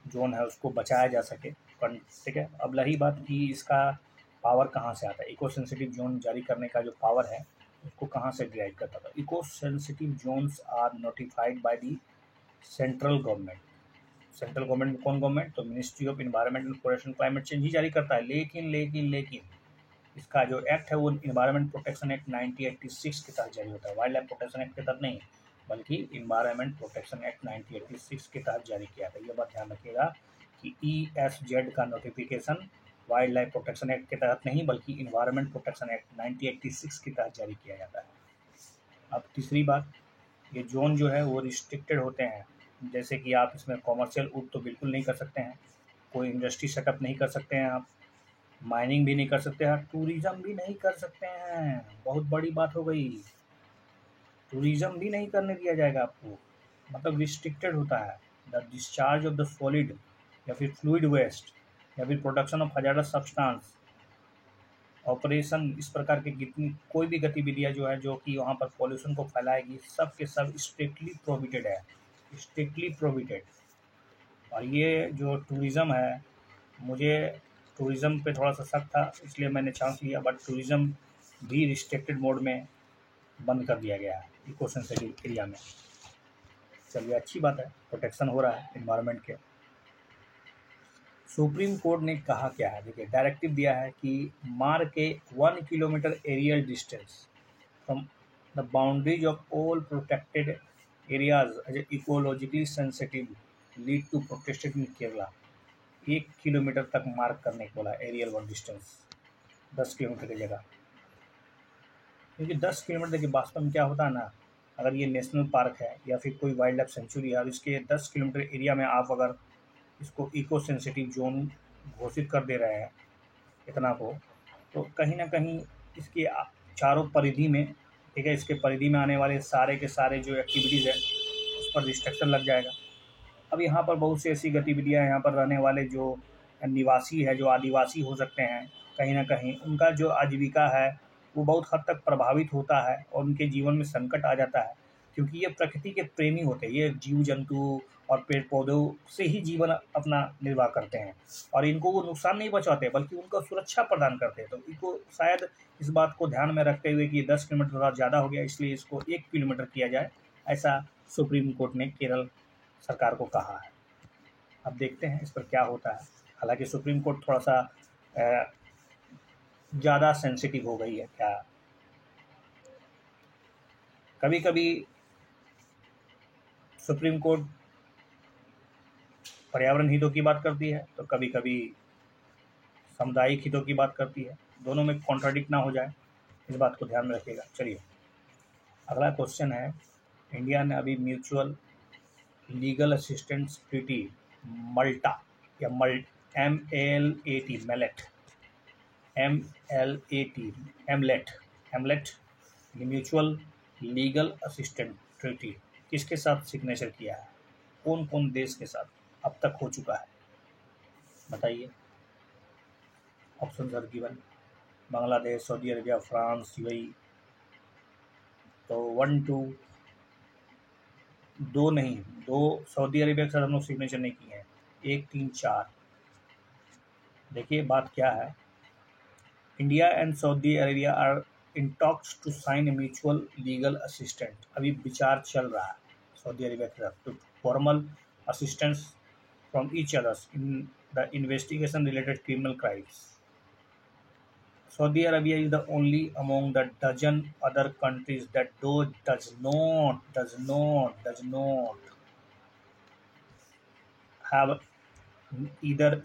जोन है उसको बचाया जा सके, ठीक है। अब रही बात कि इसका पावर कहाँ से आता है, इको सेंसिटिव जोन जारी करने का जो पावर है उसको कहाँ से डिराइव करता था। Eco sensitive zones are notified by the central government. Central government में कौन गवर्नमेंट? तो ministry of environment and forest and climate change ही जारी करता है। लेकिन इसका जो एक्ट है वो इन्वायरमेंट प्रोटेक्शन एक्ट 1986 के तहत जारी होता है, वाइल्ड लाइफ प्रोटेक्शन एक्ट के तहत नहीं, बल्कि इन्वायरमेंट प्रोटेक्शन एक्ट 1986 के तहत जारी किया था। ये बात ध्यान रखिएगा कि ESZ का notification wild life protection act के तहत नहीं, बल्कि इन्वायरमेंट प्रोटेक्शन एक्ट 1986 के तहत जारी किया जाता है। अब तीसरी बात, ये जोन जो है वो रिस्ट्रिक्टेड होते हैं, जैसे कि आप इसमें कॉमर्शियल वुड तो बिल्कुल नहीं कर सकते हैं, कोई इंडस्ट्री सेटअप नहीं कर सकते हैं आप, माइनिंग भी नहीं कर सकते हैं, टूरिज्म भी नहीं कर सकते हैं। बहुत बड़ी बात हो गई, टूरिज्म भी नहीं करने दिया जाएगा आपको, मतलब रिस्ट्रिक्टेड होता है। The discharge of the solid या फिर फ्लूइड वेस्ट या फिर प्रोडक्शन ऑफ हजारस सब्सटेंस, ऑपरेशन, इस प्रकार की जितनी कोई भी गतिविधियाँ जो है जो कि वहाँ पर पॉल्यूशन को फैलाएगी, सब के सब स्ट्रिक्टली प्रोहिबिटेड है, स्ट्रिक्टली प्रोहिबिटेड। और ये जो टूरिज़्म है, मुझे टूरिज़्म पे थोड़ा सा शक था, इसलिए मैंने चांस लिया, बट टूरिज़्म भी रिस्ट्रिक्टेड मोड में बंद कर दिया गया है इको सेंसिटिव एरिया में। चलिए, अच्छी बात है, प्रोटेक्शन हो रहा है इन्वायरमेंट के। सुप्रीम कोर्ट ने कहा क्या है, देखिए, डायरेक्टिव दिया है कि मार्क के 1 kilometre aerial distance from the boundaries of all protected areas as ecologically sensitive lead to protected in Kerala. 1 kilometre तक मार्क करने को बोला, एरियल 1 डिस्टेंस 10 किलोमीटर की जगह, क्योंकि 10 किलोमीटर देखिए वास्तव में क्या होता है ना, अगर ये नेशनल पार्क है या फिर कोई वाइल्ड लाइफ सेंचुरी है और इसके 10 किलोमीटर एरिया में आप अगर इसको इको सेंसिटिव जोन घोषित कर दे रहे हैं इतना को, तो कहीं ना कहीं इसके चारों परिधि में, ठीक है, इसके परिधि में आने वाले सारे के सारे जो एक्टिविटीज़ है उस पर रिस्ट्रिक्शन लग जाएगा। अब यहाँ पर बहुत सी ऐसी गतिविधियाँ, यहाँ पर रहने वाले जो निवासी है, जो आदिवासी हो सकते हैं, कहीं ना कहीं उनका जो आजीविका है वो बहुत हद तक प्रभावित होता है और उनके जीवन में संकट आ जाता है, क्योंकि ये प्रकृति के प्रेमी होते हैं, ये जीव जंतु और पेड़ पौधों से ही जीवन अपना निर्वाह करते हैं, और इनको वो नुकसान नहीं पहुँचाते बल्कि उनको सुरक्षा प्रदान करते हैं। तो इनको शायद इस बात को ध्यान में रखते हुए कि 10 किलोमीटर थोड़ा ज़्यादा हो गया, इसलिए इसको 1 किलोमीटर किया जाए, ऐसा सुप्रीम कोर्ट ने केरल सरकार को कहा है। अब देखते हैं इस पर क्या होता है। हालांकि सुप्रीम कोर्ट थोड़ा सा ज़्यादा सेंसिटिव हो गई है क्या, कभी कभी सुप्रीम कोर्ट पर्यावरण हितों की बात करती है तो कभी कभी सामुदायिक हितों की बात करती है, दोनों में कॉन्ट्राडिक्ट ना हो जाए। इस बात को ध्यान में रखिएगा। चलिए अगला क्वेश्चन है, इंडिया ने अभी म्यूचुअल लीगल असिस्टेंस ट्रीटी मल्टा या MLAT AMOLED AMOLED mutual legal assistant treaty किसके साथ सिग्नेचर किया है, कौन कौन देश के साथ अब तक हो चुका है, बताइए। Option are given, Bangladesh, Saudi Arabia, France, UAE. तो 1 2 2 नहीं, 2 सऊदी अरेबिया के साथ हम लोग सिग्नेचर नहीं किए हैं, 1 3 4। देखिए बात क्या है, India and Saudi Arabia are in talks to sign a mutual legal assistant. अभी विचार चल रहा है सऊदी अरेबिया के साथ, तो formal assistance from each others in the investigation related criminal crimes. Saudi Arabia is the only among the dozen other countries that does not have either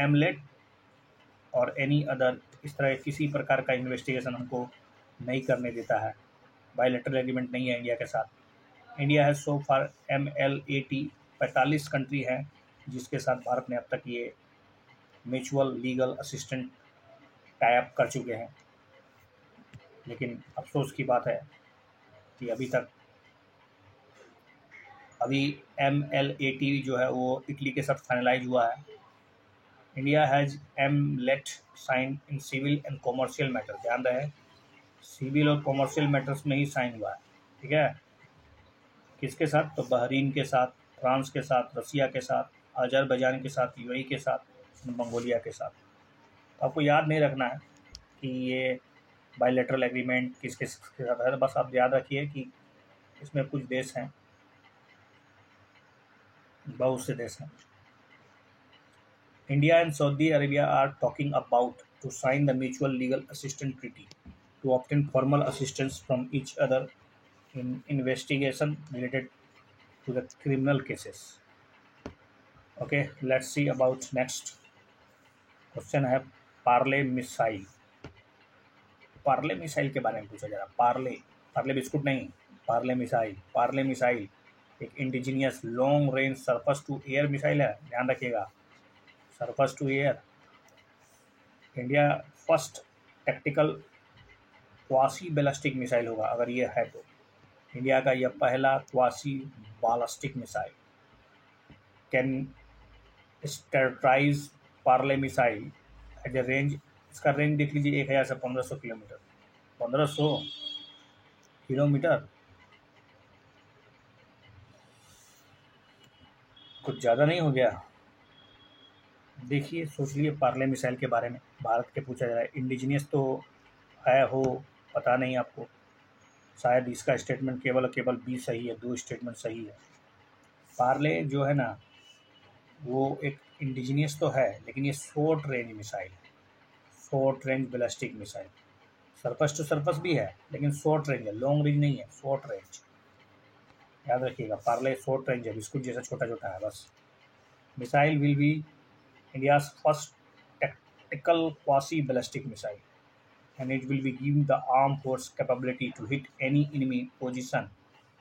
MLAT और एनी अदर, इस तरह किसी प्रकार का इन्वेस्टिगेशन हमको नहीं करने देता है। बायलैटरल एग्रीमेंट नहीं है इंडिया के साथ। इंडिया है सो फार MLAT 45 कंट्री हैं जिसके साथ भारत ने अब तक ये mutual legal assistant tie up कर चुके हैं। लेकिन अफसोस की बात है कि अभी MLAT जो है वो इटली के साथ फाइनलाइज हुआ है। India has MLAT sign in civil and commercial matter, ध्यान रहे सिविल और कॉमर्शियल मैटर्स में ही साइन हुआ है, ठीक है। किसके साथ, तो बहरीन के साथ, फ्रांस के साथ, रसिया के साथ, अजरबैजान के साथ, यूएई के साथ, मंगोलिया के साथ। तो आपको याद नहीं रखना है कि ये बायलैटरल एग्रीमेंट किसके साथ है, बस आप याद रखिए कि इसमें कुछ देश हैं, बहुत से देश हैं। India and Saudi Arabia are talking about to sign the mutual legal assistance treaty to obtain formal assistance from each other in investigation related to the criminal cases. Okay, let's see about next question है पार्ले मिसाइल। पार्ले मिसाइल के बारे में पूछा जा रहा है। पार्ले बिस्कुट नहीं, पार्ले मिसाइल एक indigenous long range surface to air missile है, ध्यान रखिएगा, surface to air. India first tactical quasi ballistic missile होगा अगर ये है तो। इंडिया का यह पहला quasi ballistic missile can strategise Parle missile as a range. इसका रेंज देख लीजिए 1000 से 1500 किलोमीटर। 1500 किलोमीटर कुछ ज़्यादा नहीं हो गया? देखिए सोचिए पार्ले मिसाइल के बारे में, भारत के पूछा जा रहा है। इंडिजीनियस तो है हो, पता नहीं आपको, शायद इसका स्टेटमेंट केवल बी सही है, 2 स्टेटमेंट सही है। पार्ले जो है ना वो एक इंडिजीनियस तो है लेकिन ये शॉर्ट रेंज मिसाइल है, short range ballistic missile. Surface to surface भी है लेकिन शॉर्ट रेंज है, लॉन्ग रेंज नहीं है, शॉर्ट रेंज। याद रखिएगा पार्ले शॉर्ट रेंज है, बिस्कुट जैसा छोटा छोटा है बस। Missile will be India's first tactical quasi-ballistic missile, and it will be giving the armed force capability to hit any enemy position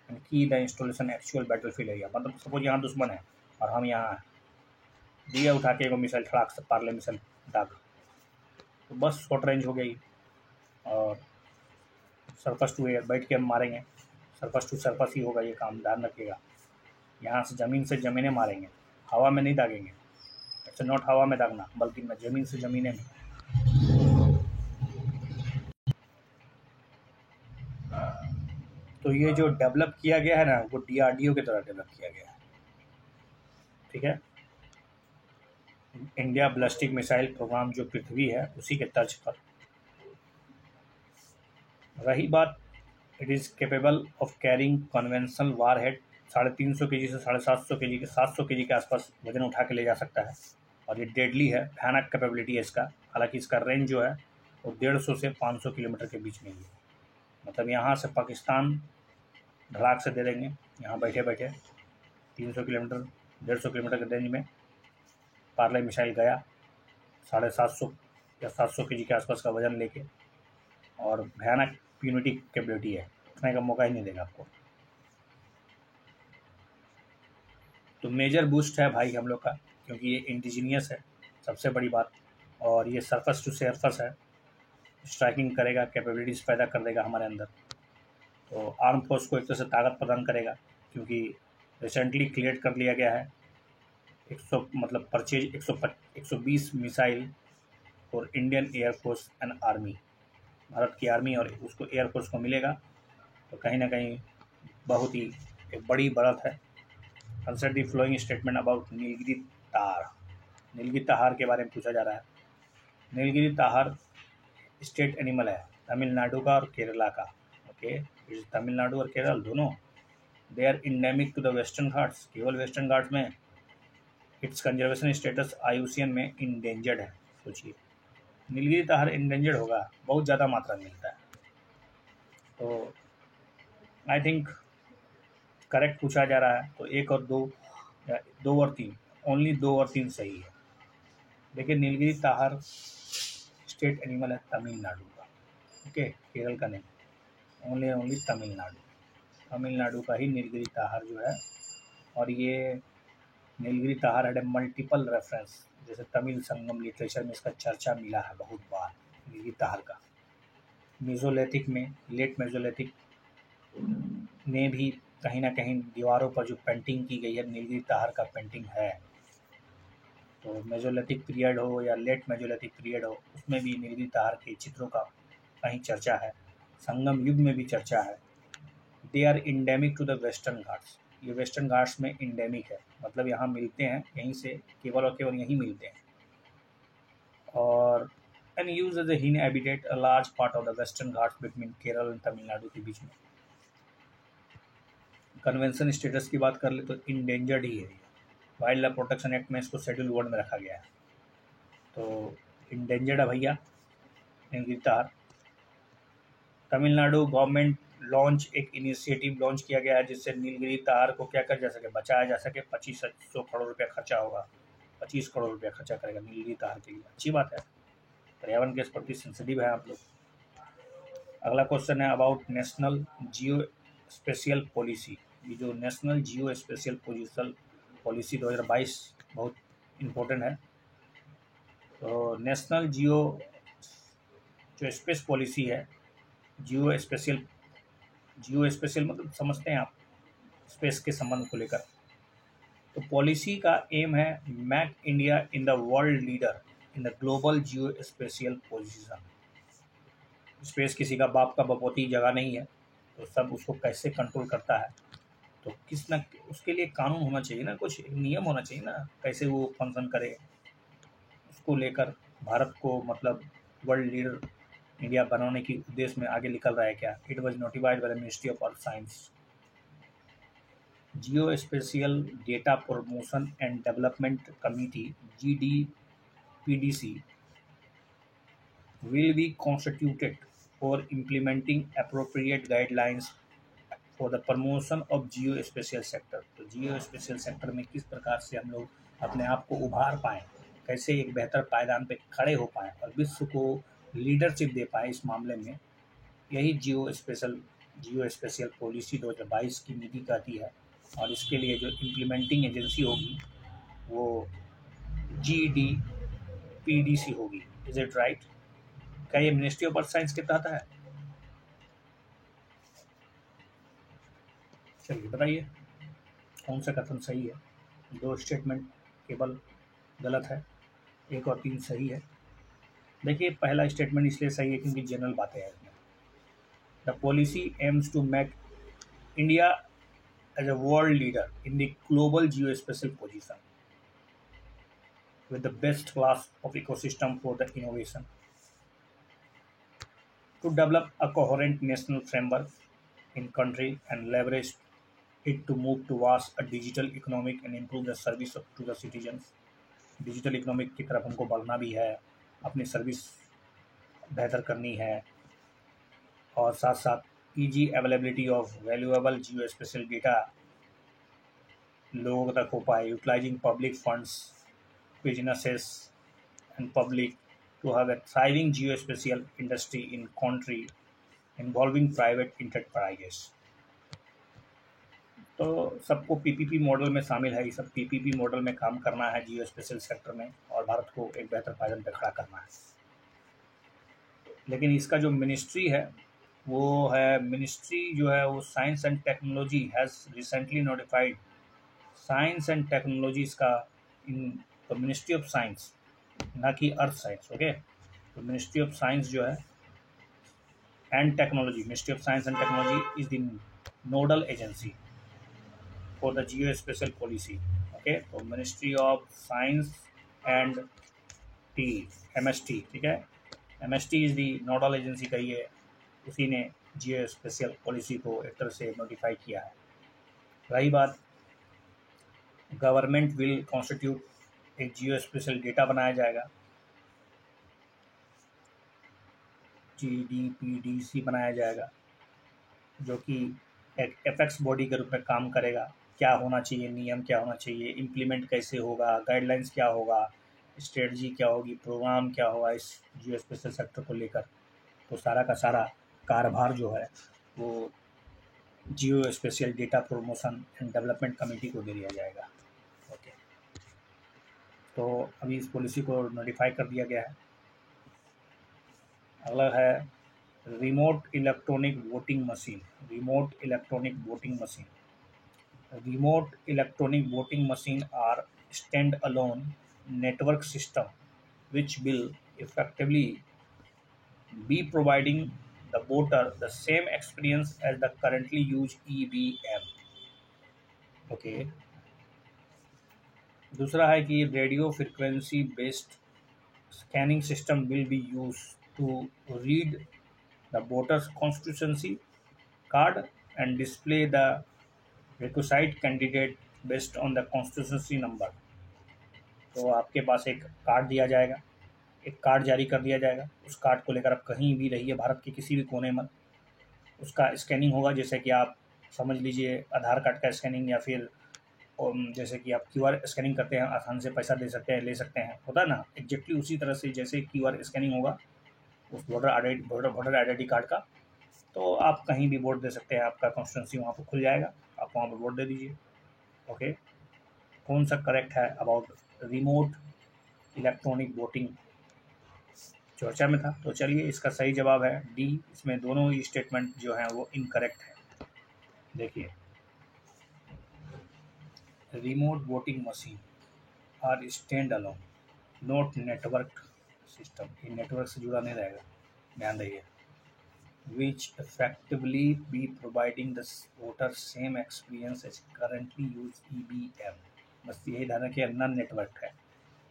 and key the installation actual battlefield area। मतलब सपोज यहाँ दुश्मन है और हम यहाँ दिया उठा के एगो मिसाइल खड़ाक से पार्ले मिसाइल दाग, तो बस शॉर्ट रेंज हो गई। और सरफेस टू एयर बैठ के हम मारेंगे, सरफेस टू सरफेस ही होगा ये काम, ध्यान रखिएगा। यहाँ से ज़मीनें मारेंगे, हवा में नहीं दागेंगे। इट्स नॉट हवा में दागना बल्कि ज़मीन से ज़मीनें में। तो ये जो डेवलप किया गया है ना वो DRDO की तरह डेवलप किया गया है, ठीक है। इंडिया बैलिस्टिक मिसाइल प्रोग्राम जो पृथ्वी है उसी के तर्ज पर। रही बात, it is capable of carrying conventional war head, 350 kg से 750 kg के 700 kg के आसपास वजन उठा के ले जा सकता है। और ये डेडली है, भयानक कैपेबिलिटी है इसका। हालांकि इसका रेंज जो है वो 150 से 500 किलोमीटर के बीच में ही है। मतलब यहाँ से पाकिस्तान धड़ाक से दे देंगे यहाँ बैठे बैठे 300 किलोमीटर 150 किलोमीटर के रेंज में। पार्ले मिसाइल गया 750 या 700 kg के आसपास का वजन लेके, और भयानक प्यूनिटी कैपेबिलिटी है, उठने का मौका ही नहीं देगा आपको। तो मेजर बूस्ट है भाई हम लोग का, क्योंकि ये इंडिजीनियस है सबसे बड़ी बात, और ये सरफस टू सरफस है, स्ट्राइकिंग करेगा, कैपेबिलिटीज़ पैदा कर देगा हमारे अंदर। तो आर्म फोर्स को एक तरह से ताकत प्रदान करेगा, क्योंकि रिसेंटली क्लियर कर लिया गया है 100 मतलब परचेज 120 मिसाइल और Indian air force and army, Bharat की आर्मी और उसको एयरफोर्स को मिलेगा। तो कहीं ना कहीं बहुत ही एक बड़ी बढ़त है। Consider the following statement about Nilgiri तार। नीलगिरी ताहार के बारे में पूछा जा रहा है। नीलगिरी ताहार स्टेट एनिमल है तमिलनाडु का और केरला का। ओके, तमिलनाडु और केरल दोनों, they are endemic to the western ghats, केवल वेस्टर्न घाट्स में। इट्स कंजर्वेशन स्टेटस IUCN में इंडेंजर्ड है। सोचिए, नीलगिरी ताहार इंडेंजर्ड होगा, बहुत ज़्यादा मात्रा में मिलता है। तो आई थिंक करेक्ट पूछा जा रहा है, तो 1 और 2 या 2 और 3, ओनली 2 और 3 सही है। देखिए, नीलगिरी ताहार स्टेट एनिमल है तमिलनाडु का। ओके, केरल का नहीं, ओनली तमिलनाडु का ही नीलगिरी ताहार जो है। और ये नीलगिरी ताहार है मल्टीपल रेफरेंस, जैसे तमिल संगम लिटरेचर में इसका चर्चा मिला है बहुत बार नीलगिरी ताहार का। मेसोलिथिक में, लेट मेसोलिथिक में भी कहीं ना कहीं दीवारों पर जो पेंटिंग की गई है नीलगिरी ताहार का पेंटिंग है। तो मेसोलिथिक पीरियड हो या लेट मेसोलिथिक पीरियड हो, उसमें भी नीलगिरी ताहार के चित्रों का कहीं चर्चा है। संगम युग में भी चर्चा है। They are endemic to the western Ghats, ये वेस्टर्न घाट्स में इंडेमिक है, मतलब यहाँ मिलते हैं, यहीं से केवल और केवल यहीं मिलते हैं। और एंड यूज एज ए हिन habitat a large part of the western Ghats between Kerala and Tamil Nadu के बीच में। कन्वेंशन स्टेटस की बात कर ले तो इंडेंजर्ड ही है। वाइल्ड लाइफ प्रोटेक्शन एक्ट में इसको शेड्यूल 1 में रखा गया है, तो इंडेंजर्ड है भैया नीलगिरी ताहार। तमिलनाडु गवर्नमेंट लॉन्च एक इनिशिएटिव लॉन्च किया गया है, जिससे नीलगिरी ताहार को क्या कर जा सके, बचाया जा सके। 2500 करोड़ रुपया खर्चा होगा, 25 करोड़ रुपया खर्चा करेगा नीलगिरी ताहार के लिए। अच्छी बात है, पर्यावरण के प्रति सेंसिटिव है आप लोग। अगला क्वेश्चन है about national geospatial policy. ये जो नेशनल जियो स्पेशियल पॉलिसी 2022 बहुत इम्पोर्टेंट है। तो नेशनल जियो जो स्पेस पॉलिसी है, जियो स्पेशियल मतलब समझते हैं आप, स्पेस के संबंध को लेकर। तो पॉलिसी का एम है make India in the world leader in the global geospatial position. Space किसी का बाप का बपोती जगह नहीं है, तो सब उसको कैसे कंट्रोल करता है, तो किस न उसके लिए कानून होना चाहिए ना, कुछ नियम होना चाहिए ना, कैसे वो फंक्शन करे। उसको लेकर भारत को मतलब वर्ल्ड लीडर इंडिया बनाने की उद्देश्य में आगे निकल रहा है क्या। It was notified by the ministry of earth science. Geospatial data promotion and development committee GDPDC will be constituted for implementing appropriate guidelines for the promotion of geospatial sector। तो जियोस्पेशियल सेक्टर में किस प्रकार से हम लोग अपने आप को उभार पाएँ, कैसे एक बेहतर पायदान पे खड़े हो पाएँ और विश्व को लीडरशिप दे पाएँ इस मामले में, यही जियोस्पेशियल पॉलिसी 2022 की नीति कहती है। और इसके लिए जो इम्प्लीमेंटिंग एजेंसी होगी वो GDPDC होगी। Is it right? क्या ये मिनिस्ट्री ऑफ अर्थ साइंस के तहत है? चलिए बताइए कौन सा कथन सही है। 2 स्टेटमेंट केवल गलत है, 1 और 3 सही है। देखिए, पहला स्टेटमेंट इसलिए सही है क्योंकि जनरल बातें हैं इसमें। The policy aims to make India as a world leader in the global geospatial position with the best class of ecosystem for the innovation, to develop a coherent national framework in country and leverage it to move towards a digital economic and improve the service to the citizens। Digital economic की तरफ हमको बढ़ना भी है, अपनी सर्विस बेहतर करनी है, और साथ साथ easy availability of valuable geospatial data लोगों तक हो पाए, utilising public funds, businesses and public to have a thriving geospatial industry in country involving private enterprises। तो सबको पीपीपी मॉडल में शामिल है, ये सब पीपीपी मॉडल में काम करना है जियो स्पेशल सेक्टर में, और भारत को एक बेहतर पायदान पर खड़ा करना है। लेकिन इसका जो मिनिस्ट्री है वो है, मिनिस्ट्री जो है वो science and technology has recently notified science and technology इसका इन तो मिनिस्ट्री ऑफ साइंस, ना कि अर्थ साइंस। ओके, तो मिनिस्ट्री ऑफ साइंस जो है and technology, ministry of science and technology is the nodal agency for the geospatial policy. Okay, तो ministry of science and T, MST, ठीक है, MST is the nodal agency कही है, उसी ने जियो स्पेशल पॉलिसी को एक तरह से नोटिफाई किया है। रही बात, गवर्नमेंट विल कॉन्स्टिट्यूट एक जियो स्पेशल डेटा बनाया जाएगा, GDPDC बनाया जाएगा, जो कि एक एपेक्स बॉडी के रूप में काम करेगा। क्या होना चाहिए, नियम क्या होना चाहिए, इम्प्लीमेंट कैसे होगा, गाइडलाइंस क्या होगा, स्ट्रेटजी क्या होगी, प्रोग्राम क्या होगा इस जियो स्पेशल सेक्टर को लेकर, तो सारा का सारा कारभार जो है वो geospatial data promotion and development committee को दे दिया जाएगा। ओके, तो अभी इस पॉलिसी को नोटिफाई कर दिया गया है। अगला है remote electronic voting machine. Remote electronic voting machine, remote electronic voting machine are stand-alone network system which will effectively be providing the voter the same experience as the currently used EVM। Okay, दूसरा है कि radio frequency based scanning system will be use to read the voters constituency card and display the requisite candidate based on the constituency number. तो आपके पास एक कार्ड दिया जाएगा, एक कार्ड जारी कर दिया जाएगा, उस कार्ड को लेकर आप कहीं भी रहिए भारत के किसी भी कोने में, उसका स्कैनिंग होगा, जैसे कि आप समझ लीजिए आधार कार्ड का स्कैनिंग, या फिर जैसे कि आप QR स्कैनिंग करते हैं, आसान से पैसा दे सकते हैं, ले सकते हैं, होता है ना, एग्जैक्टली उसी तरह से जैसे QR स्कैनिंग होगा उस वोटर आइडेंटिटी कार्ड का, तो आप कहीं भी वोट दे सकते हैं, आपका कॉन्स्टिट्यूंसी वहाँ पर खुल जाएगा, आप वहाँ पर वोट दे दीजिए। ओके, कौन सा करेक्ट है अबाउट रिमोट इलेक्ट्रॉनिक वोटिंग चर्चा में था, तो चलिए इसका सही जवाब है डी। इसमें दोनों ही स्टेटमेंट जो हैं वो इनकरेक्ट है। देखिए, remote voting machine are standalone not network system, ये नेटवर्क से जुड़ा नहीं रहेगा, ध्यान रहिए, which effectively be providing the voter same experience as currently used EVM। बस यही ध्यान रखिए, नन नेटवर्क है,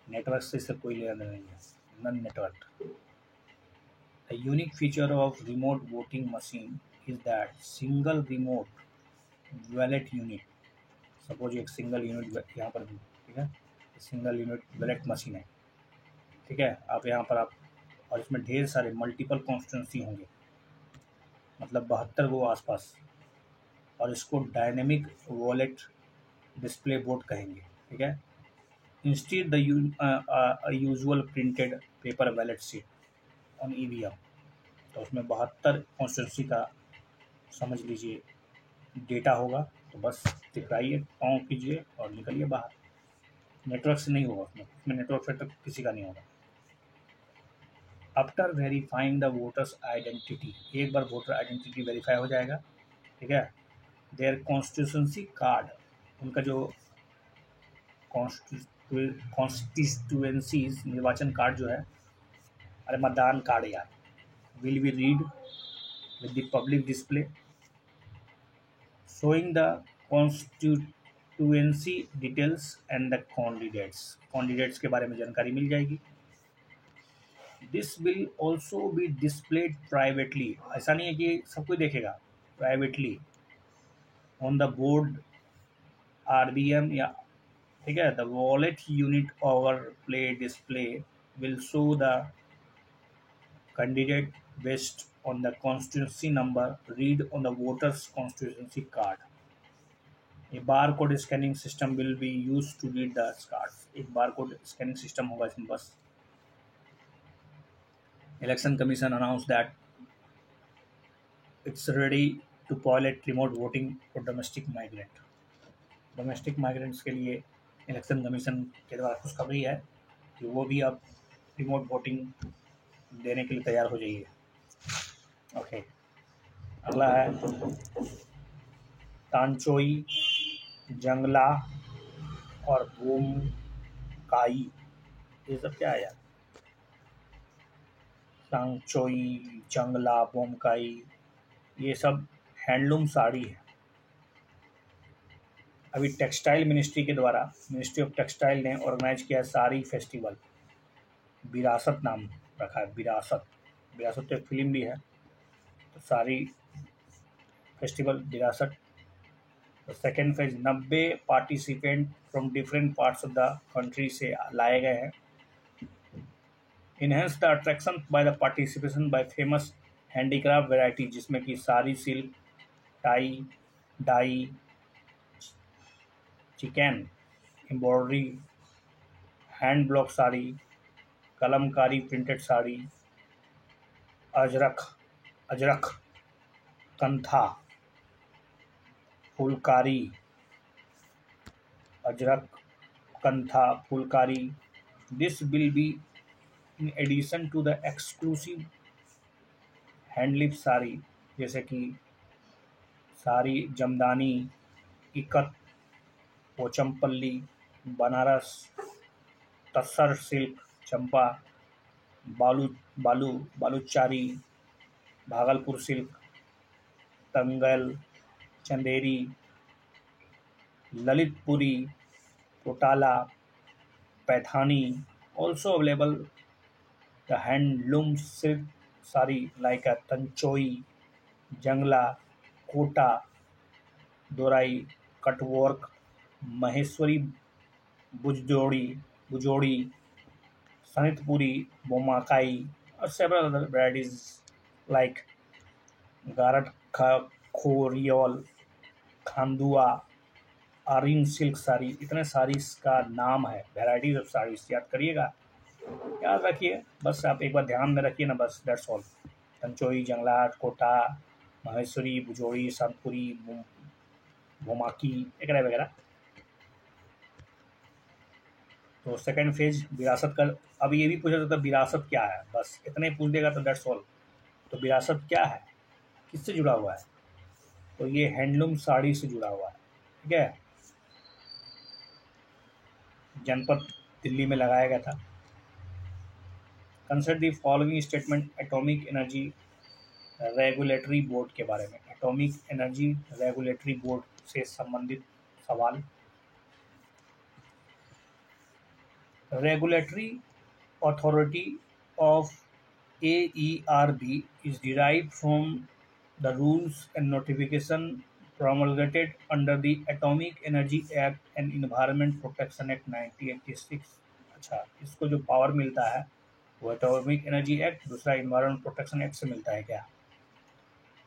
नेटवर्क से इससे कोई लेना देना नहीं है, non network. The unique feature of remote voting machine is that single remote ballot unit, suppose एक सिंगल यूनिट यहाँ पर, ठीक है, सिंगल यूनिट बैलेट मशीन है, ठीक है, आप यहाँ पर आप, और इसमें ढेर सारे मल्टीपल कॉन्स्टिट्यूंसी होंगे, मतलब 72 को आसपास, और इसको डायनेमिक वॉलेट डिस्प्ले बोर्ड कहेंगे, ठीक है, instead the usual printed paper ballot sheet on EVM। तो उसमें 72 कॉन्स्टिट्यूंसी का समझ लीजिए डेटा होगा, तो बस टिकाइए, ऑन कीजिए और निकलिए बाहर, नेटवर्क से नहीं होगा, उसमें नेटवर्क से तो किसी का नहीं होगा। After verifying the voters identity, एक बार वोटर आइडेंटिटी वेरीफाई हो जाएगा, ठीक है, देयर कॉन्स्टिट्यूशंसी कार्ड, उनका जो कॉन्स्टिट्यूएंसीज निर्वाचन कार्ड जो है, अरे मतदान कार्ड यार, will be read with the public display showing the constituency details and the candidates के बारे में जानकारी मिल जाएगी। This will also be displayed privately, ऐसा नहीं है कि सब कोई देखेगा, privately on the board RBM, या ठीक है, the wallet unit overlay display will show the candidate based on the constituency number read on the voter's constituency card। A barcode scanning system will be used to read the cards, एक बारकोड स्कैनिंग सिस्टम होगा इसमें बस। Election Commission announced that it's ready to pilot remote voting for domestic migrant. Domestic migrants के लिए इलेक्शन कमीशन के द्वारा खुशखबरी है कि वो भी अब रिमोट वोटिंग देने के लिए तैयार हो जाइए। ओके, अगला है तांचोई, जंगला और बोमकाई। ये सब क्या है यार? तांचोई, जंगला, बोमकाई, ये सब हैंडलूम साड़ी है। अभी टेक्सटाइल मिनिस्ट्री के द्वारा, मिनिस्ट्री ऑफ टेक्सटाइल ने ऑर्गेनाइज किया साड़ी फेस्टिवल। विरासत नाम रखा है, विरासत। विरासत तो एक फिल्म भी है, तो sari festival Virasat. Second phase 90 participant from different parts of the country से लाए गए हैं। Enhance the attraction by the participation by famous handicraft variety, जिसमें कि sari, silk, tie, dye, chikan, embroidery, hand block sari, Kalamkari printed sari, Ajrakh, Kantha, Phulkari, Ajrakh, Kantha, Phulkari. This will be in addition to the exclusive handloom sari, जैसे कि साड़ी, जमदानी, इकत, पोचमपल्ली, बनारस, तसर सिल्क, चंपा, बालूचारी, भागलपुर सिल्क, तंगल, चंदेरी, ललितपुरी, पोटाला, Paithani. Also available the handloom silk sari like a tanchoi, jangla, kota, dorai, cutwork, maheswari, bujodi, sanitpuri, bomakai, or several other varieties like garat khoriol, Khandua, Arani silk sari. इतने साड़ीज का नाम है, वेराइटीज ऑफ साड़ीज। याद करिएगा, याद रखिए, बस आप एक बार ध्यान में रखिए ना, बस दैट्स ऑल। तंचोई, जंगला, कोटा, महेश्वरी, बुजोड़ी, संतपुरी, भोमाकी वगैरह वगैरह। तो सेकंड फेज विरासत का। अब ये भी पूछा जाता है विरासत क्या है, बस इतने पूछ देगा तो दैट्स ऑल। तो विरासत क्या है, किससे जुड़ा हुआ है? तो ये हैंडलूम साड़ी से जुड़ा हुआ है, ठीक है। जनपद दिल्ली में लगाया गया था। Consider the following statement atomic energy regulatory board के बारे में। एटॉमिक एनर्जी रेगुलेटरी बोर्ड से संबंधित सवाल। Regulatory authority of AERB is derived from the rules and notification promulgated under the Atomic Energy Act and Environment Protection Act 1986। अच्छा, इसको जो पावर मिलता है वो एटॉमिक एनर्जी एक्ट, दूसरा इन्वायरमेंट प्रोटेक्शन एक्ट से मिलता है क्या?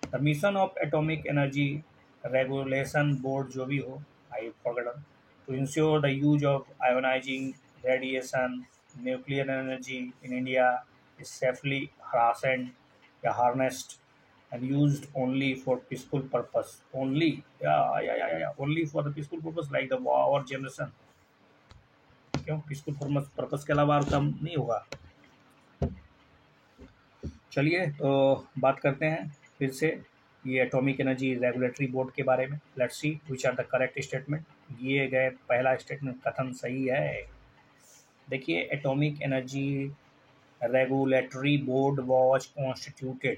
The mission of atomic energy regulation board, जो भी हो, I forgotten, to ensure the use of ionising radiation nuclear energy in India is safely harnessed या harnessed and used only for peaceful purpose. Only, only for the peaceful purpose like the power generation. क्यों peaceful purpose के अलावा और काम नहीं होगा? चलिए तो बात करते हैं फिर से ये एटॉमिक एनर्जी रेगुलेटरी बोर्ड के बारे में। Let's see which are the correct statement. दिए गए पहला स्टेटमेंट कथन सही है। देखिए, atomic energy regulatory board was constituted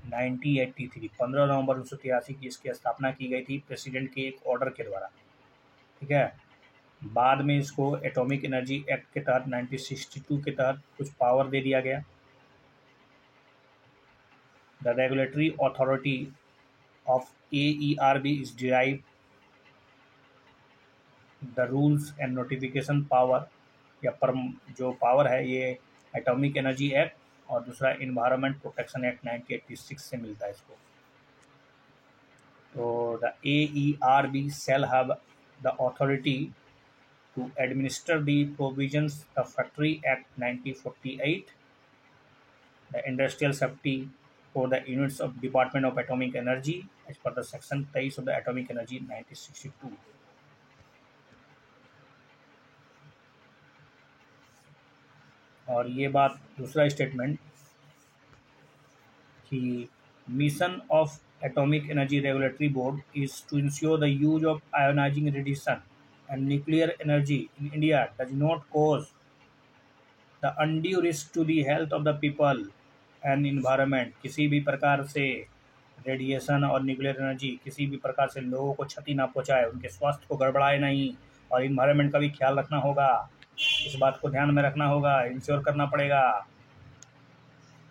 1983, 15 नवंबर 1983 की इसकी स्थापना की गई थी प्रेसिडेंट के एक ऑर्डर के द्वारा, ठीक है। बाद में इसको एटॉमिक एनर्जी एक्ट के तहत 1962 के तहत कुछ पावर दे दिया गया। The regulatory authority of AERB is derive the rules and notification power, या जो पावर है ये एटॉमिक एनर्जी एक्ट और दूसरा इन्वायरमेंट प्रोटेक्शन एक्ट 1986 से मिलता है इसको। तो the AERB shall have the authority to administer the provisions of Factory Act 1948 the industrial safety for the units of Department of Atomic Energy as per the section 23 of the Atomic Energy 1962. और ये बात दूसरा स्टेटमेंट कि mission of Atomic Energy Regulatory Board is to ensure the use of ionizing radiation and nuclear energy in India does not cause the undue risk to the health of the people and environment. किसी भी प्रकार से रेडिएशन और न्यूक्लियर एनर्जी किसी भी प्रकार से लोगों को क्षति ना पहुंचाए, उनके स्वास्थ्य को गड़बड़ाए नहीं, और इन्वायरमेंट का भी ख्याल रखना होगा। इस बात को ध्यान में रखना होगा, इंश्योर करना पड़ेगा।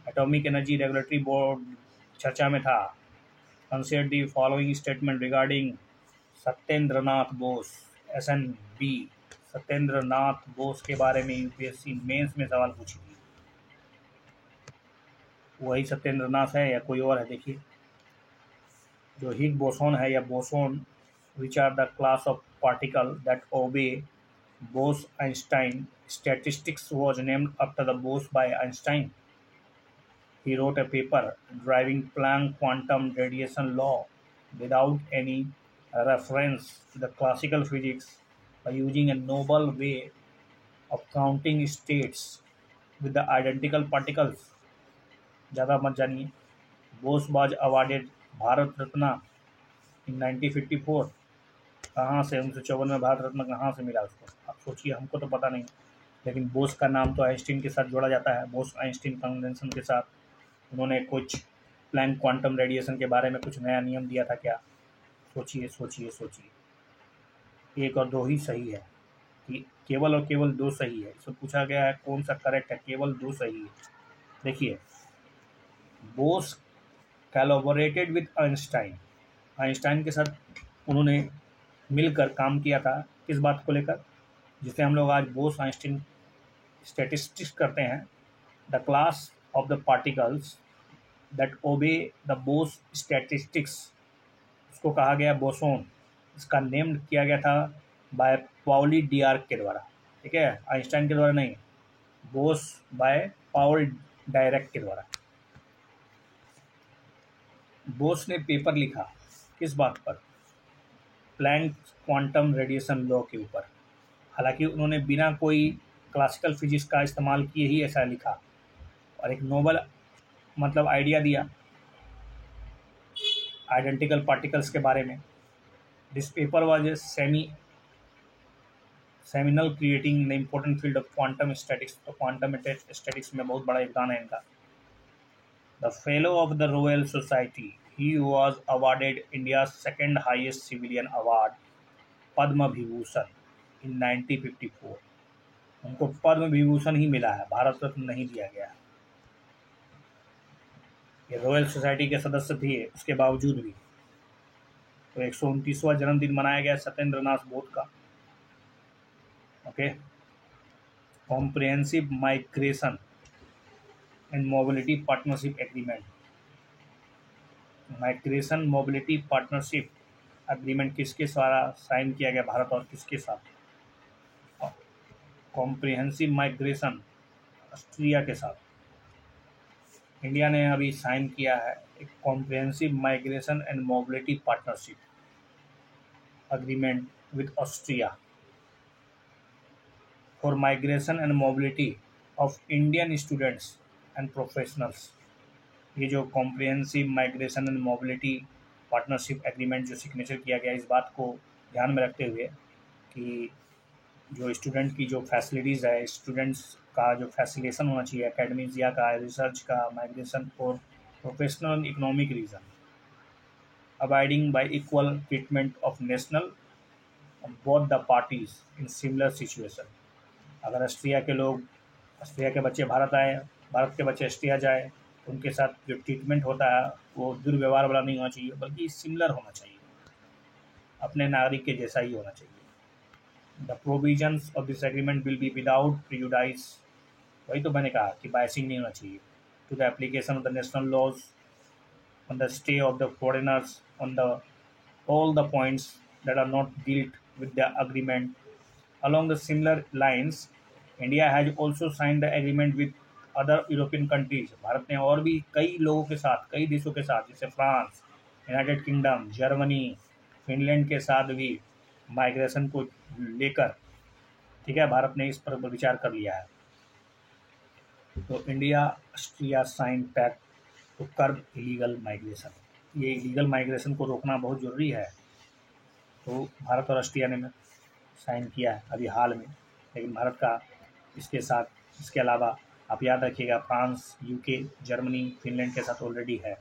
एटॉमिक एनर्जी रेगुलेटरी बोर्ड चर्चा में था। Consider the following statement regarding Satyendra Nath Bose SNB। Satyendra Nath Bose के बारे में यूपीएससी मेंस में सवाल पूछी थी। वही सत्येंद्र नाथ है या कोई और है? देखिए, जो हिग बोसोन है या boson, which are the class of particle that obey Bose-Einstein statistics was named after the Bose by Einstein. He wrote a paper driving Planck quantum radiation law without any reference to the classical physics by using a novel way of counting states with the identical particles. ज़्यादा मत जानिए। Bose was awarded Bharat Ratna in 1954। कहाँ से 1954 में भारत रत्न कहाँ से मिला उसको? आप सोचिए, हमको तो पता नहीं, लेकिन बोस का नाम तो आइंस्टीन के साथ जोड़ा जाता है। बोस आइंस्टीन कन्वेंशन के साथ उन्होंने कुछ प्लैंक क्वांटम रेडिएशन के बारे में कुछ नया नियम दिया था क्या? सोचिए सोचिए सोचिए। एक और दो ही सही है, कि केवल और केवल दो सही है। इसमें पूछा गया है कौन सा करेक्ट है, केवल दो सही है। देखिए, Bose collaborated with Einstein, Einstein के साथ उन्होंने मिलकर काम किया था। किस बात को लेकर? जिसे हम लोग आज बोस आइंस्टीन स्टैटिस्टिक्स करते हैं। The class of the particles that obey the Bose statistics, उसको कहा गया बोसोन। इसका नेम किया गया था बाय पाउली डियार्क के द्वारा। ठीक है, आइंस्टाइन के द्वारा नहीं, बोस बाय पाउल डायरेक्ट के द्वारा। बोस ने पेपर लिखा किस बात पर? प्लैंक क्वांटम रेडिएशन लॉ के ऊपर। हालांकि उन्होंने बिना कोई क्लासिकल फिजिक्स का इस्तेमाल किए ही ऐसा लिखा, और एक नोबल मतलब आइडिया दिया आइडेंटिकल पार्टिकल्स के बारे में। This paper was a seminal creating the important field of quantum statics. तो क्वांटम स्टैटिक्स में बहुत बड़ा योगदान है इनका। The fellow of the royal society, he was awarded India's second highest civilian award, Padma Vibhushan, in 1954। उनको पद्म विभूषण ही मिला है, भारत रत्न नहीं दिया गया। ये रॉयल सोसाइटी के सदस्य थे, उसके बावजूद भी। तो 129वां जन्मदिन मनाया गया सत्येंद्र नाथ बोस का। Okay, comprehensive migration and mobility partnership agreement, migration mobility partnership agreement किसके द्वारा साइन किया गया, भारत और किसके साथ? कॉम्प्रिहेंसिव माइग्रेशन ऑस्ट्रिया के साथ। इंडिया ने अभी साइन किया है एक comprehensive migration and mobility partnership agreement with Austria for migration and mobility of Indian students and professionals. ये जो comprehensive migration and mobility partnership agreement जो सिग्नेचर किया गया, इस बात को ध्यान में रखते हुए कि जो स्टूडेंट की जो फैसिलिटीज़ है, स्टूडेंट्स का जो फैसिलेशन होना चाहिए एकेडमिजिया का, रिसर्च का, migration for professional economic reason, abiding by equal treatment of national both the parties in similar situation. अगर ऑस्ट्रिया के लोग, ऑस्ट्रिया के बच्चे भारत आए, भारत के बच्चे ऑस्ट्रिया जाए, उनके साथ जो ट्रीटमेंट होता है वो दुर्व्यवहार वाला नहीं होना चाहिए, बल्कि सिमिलर होना चाहिए, अपने नागरिक के जैसा ही होना चाहिए। The provisions of this agreement will be without prejudice, वही तो मैंने कहा कि बायसिंग नहीं होना चाहिए, to the application of the national laws on the stay of the foreigners on the all the points that are not dealt with the agreement. Along the similar lines, India has also signed the agreement with other European countries, Bharat ने और भी कई लोगों के साथ, कई देशों के साथ, जैसे France, United kingdom, Germany, Finland के साथ भी माइग्रेशन को लेकर, ठीक है, भारत ने इस पर विचार कर लिया है। तो India Austria sign pact to curb illegal migration. ये इलीगल माइग्रेशन को रोकना बहुत ज़रूरी है। तो भारत और ऑस्ट्रिया ने साइन किया है अभी हाल में, लेकिन भारत का इसके साथ, इसके अलावा आप याद रखिएगा, फ्रांस, यूके, जर्मनी, फिनलैंड के साथ ऑलरेडी है।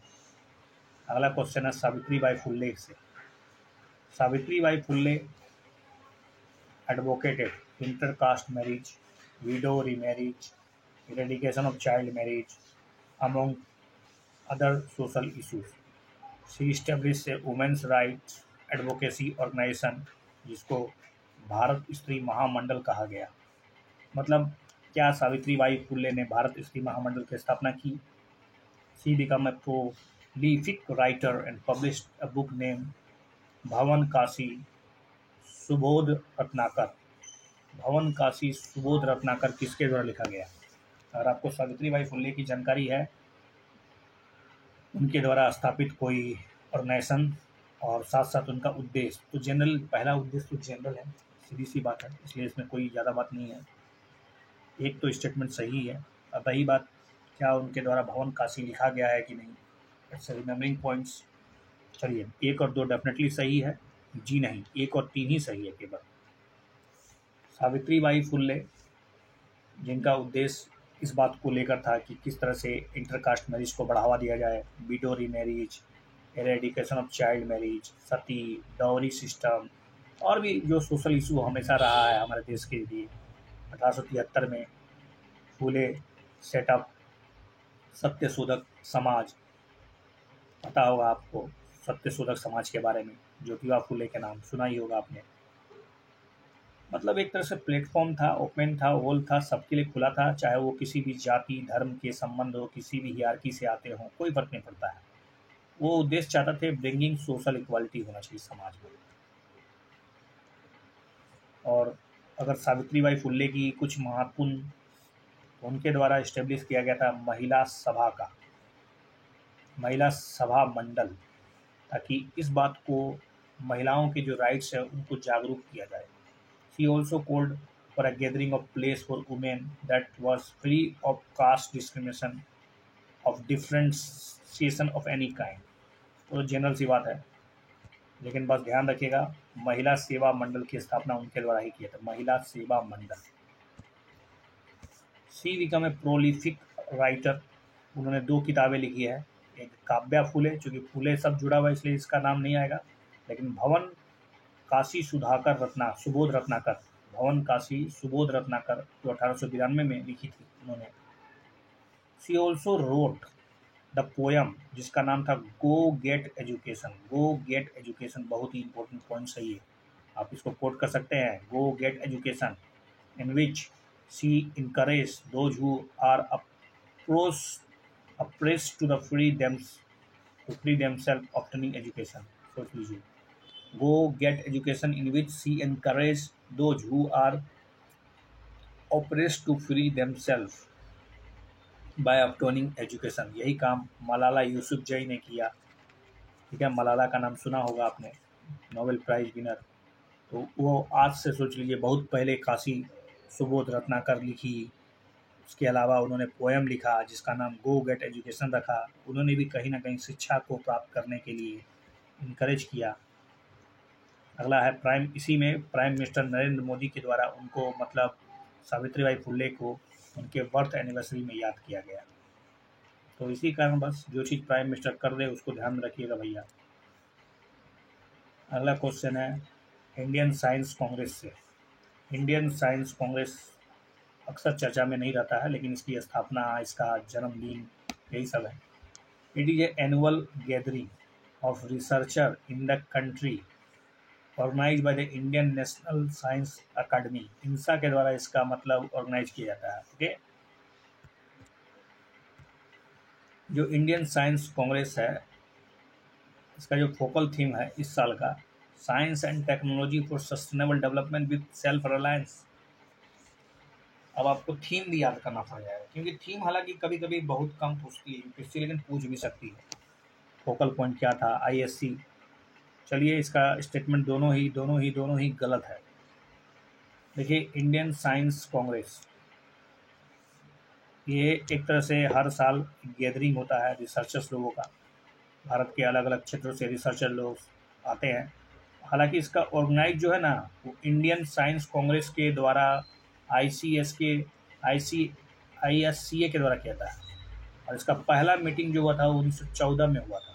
अगला क्वेश्चन है सावित्री बाई फुल्ले से। Savitri Bai Phule advocated intercaste marriage, widow remarriage, eradication of child marriage among other social issues. She establish a women's rights advocacy organisation, जिसको भारत स्त्री महामंडल कहा गया। मतलब क्या सावित्री बाई फुल्ले ने भारत स्त्री महामंडल की स्थापना की? She become a prolific writer and published a book name भवन काशी सुबोध रत्नाकर। भवन काशी सुबोध रत्नाकर किसके द्वारा लिखा गया? अगर आपको सावित्री बाई फुल्ले की जानकारी है, उनके द्वारा स्थापित कोई ऑर्गेनाइजेशन और साथ साथ उनका उद्देश्य, तो जनरल, पहला उद्देश्य तो जनरल है, सीधी सी बात है, इसलिए इसमें कोई ज़्यादा बात नहीं है। एक तो स्टेटमेंट सही है। अब रही बात, क्या उनके द्वारा भवन काशी लिखा गया है कि नहीं, इट्स रिमेम्बरिंग पॉइंट्स। चलिए, 1 और 2 डेफिनेटली सही है, जी नहीं, 1 और 3 ही सही है केवल। सावित्री बाई फुल्ले, जिनका उद्देश्य इस बात को लेकर था कि किस तरह से इंटरकास्ट मैरिज को बढ़ावा दिया जाए, window remarriage, eradication of child marriage, Sati, dowry system, और भी जो सोशल इशू हमेशा रहा है हमारे देश के लिए। 1873 में फूले सेटअप सत्यशोधक समाज, पता होगा आपको सत्यशोधक समाज के बारे में, ज्योतिबा फूले के नाम सुना ही होगा आपने। मतलब एक तरह से प्लेटफॉर्म था, ओपन था, होल था, सबके लिए खुला था, चाहे वो किसी भी जाति धर्म के संबंध हो, किसी भी हियरकी से आते हों, कोई फर्क नहीं पड़ता है। वो उद्देश्य चाहता थे ब्रिंगिंग सोशल इक्वालिटी होना चाहिए समाज में। और अगर सावित्री बाई फुल्ले की कुछ महत्वपूर्ण, उनके द्वारा इस्टेब्लिश किया गया था महिला सभा का, महिला सभा मंडल, ताकि इस बात को, महिलाओं के जो राइट्स है उनको जागरूक किया जाए। He also called for a gathering of place for women that was free of caste discrimination of differentiation of any kind। तो जनरल सी बात है, लेकिन बस ध्यान रखिएगा, महिला सेवा मंडल की स्थापना उनके द्वारा ही किया था, Mahila Seva Mandal. She become a prolific writer, उन्होंने 2 किताबें लिखी है, एक काव्या फूले, चूँकि फूले सब जुड़ा हुआ इसलिए इसका नाम नहीं आएगा, लेकिन भवन काशी सुबोध रत्नाकर, भवन काशी सुबोध रत्नाकर, जो 1892 में लिखी थी उन्होंने। She also wrote the poem जिसका नाम था गो गेट एजुकेशन। गो गेट एजुकेशन बहुत ही इंपॉर्टेंट पॉइंट सही है, आप इसको कोट कर सकते हैं, go get education, in which she encourage those who are oppressed to free themselves obtaining education। सोच लीजिए, go get education in which she encouraged those who are oppressed to free themselves by obtaining education। यही काम मलाला यूसुफजई ने किया, ठीक है, मलाला का नाम सुना होगा आपने, नोबेल प्राइज विनर। तो वो आज से सोच लीजिए बहुत पहले काशी सुबोध रत्नाकर लिखी, उसके अलावा उन्होंने पोएम लिखा जिसका नाम गो गेट एजुकेशन रखा। उन्होंने भी कहीं ना कहीं शिक्षा को प्राप्त करने के लिए इनकरेज किया। अगला है इसी में प्राइम मिनिस्टर नरेंद्र मोदी के द्वारा उनको, मतलब सावित्रीबाई फुल्ले को, उनके बर्थ एनिवर्सरी में याद किया गया। तो इसी कारण बस जो चीज़ प्राइम मिनिस्टर कर रहे उसको ध्यान में रखिएगा भैया। अगला क्वेश्चन है इंडियन साइंस कांग्रेस से। इंडियन साइंस कांग्रेस अक्सर चर्चा में नहीं रहता है, लेकिन इसकी स्थापना, इसका जन्मदिन, यही सब है। It is a annual gathering of researcher in the country organize by the Indian National Science Academy. INSA के द्वारा इसका मतलब ऑर्गेनाइज किया जाता है। ओके, जो इंडियन साइंस कांग्रेस है, इसका जो फोकल थीम है इस साल का, science and technology for sustainable development with self reliance. अब आपको थीम भी याद करना पड़ जाएगा, क्योंकि थीम हालांकि कभी कभी बहुत कम पूछती है यूपीएससी, लेकिन पूछ भी सकती है। फोकल पॉइंट क्या था, आईएससी। चलिए, इसका स्टेटमेंट दोनों ही गलत है। देखिए, इंडियन साइंस कांग्रेस, ये एक तरह से हर साल गैदरिंग होता है रिसर्चर्स लोगों का। भारत के अलग अलग क्षेत्रों से रिसर्चर लोग आते हैं। हालांकि इसका ऑर्गेनाइज जो है ना, वो इंडियन साइंस कांग्रेस के द्वारा आईसीएस के आईसी आईएससीए के द्वारा किया था। और इसका पहला मीटिंग जो हुआ था वो 1914 में हुआ था।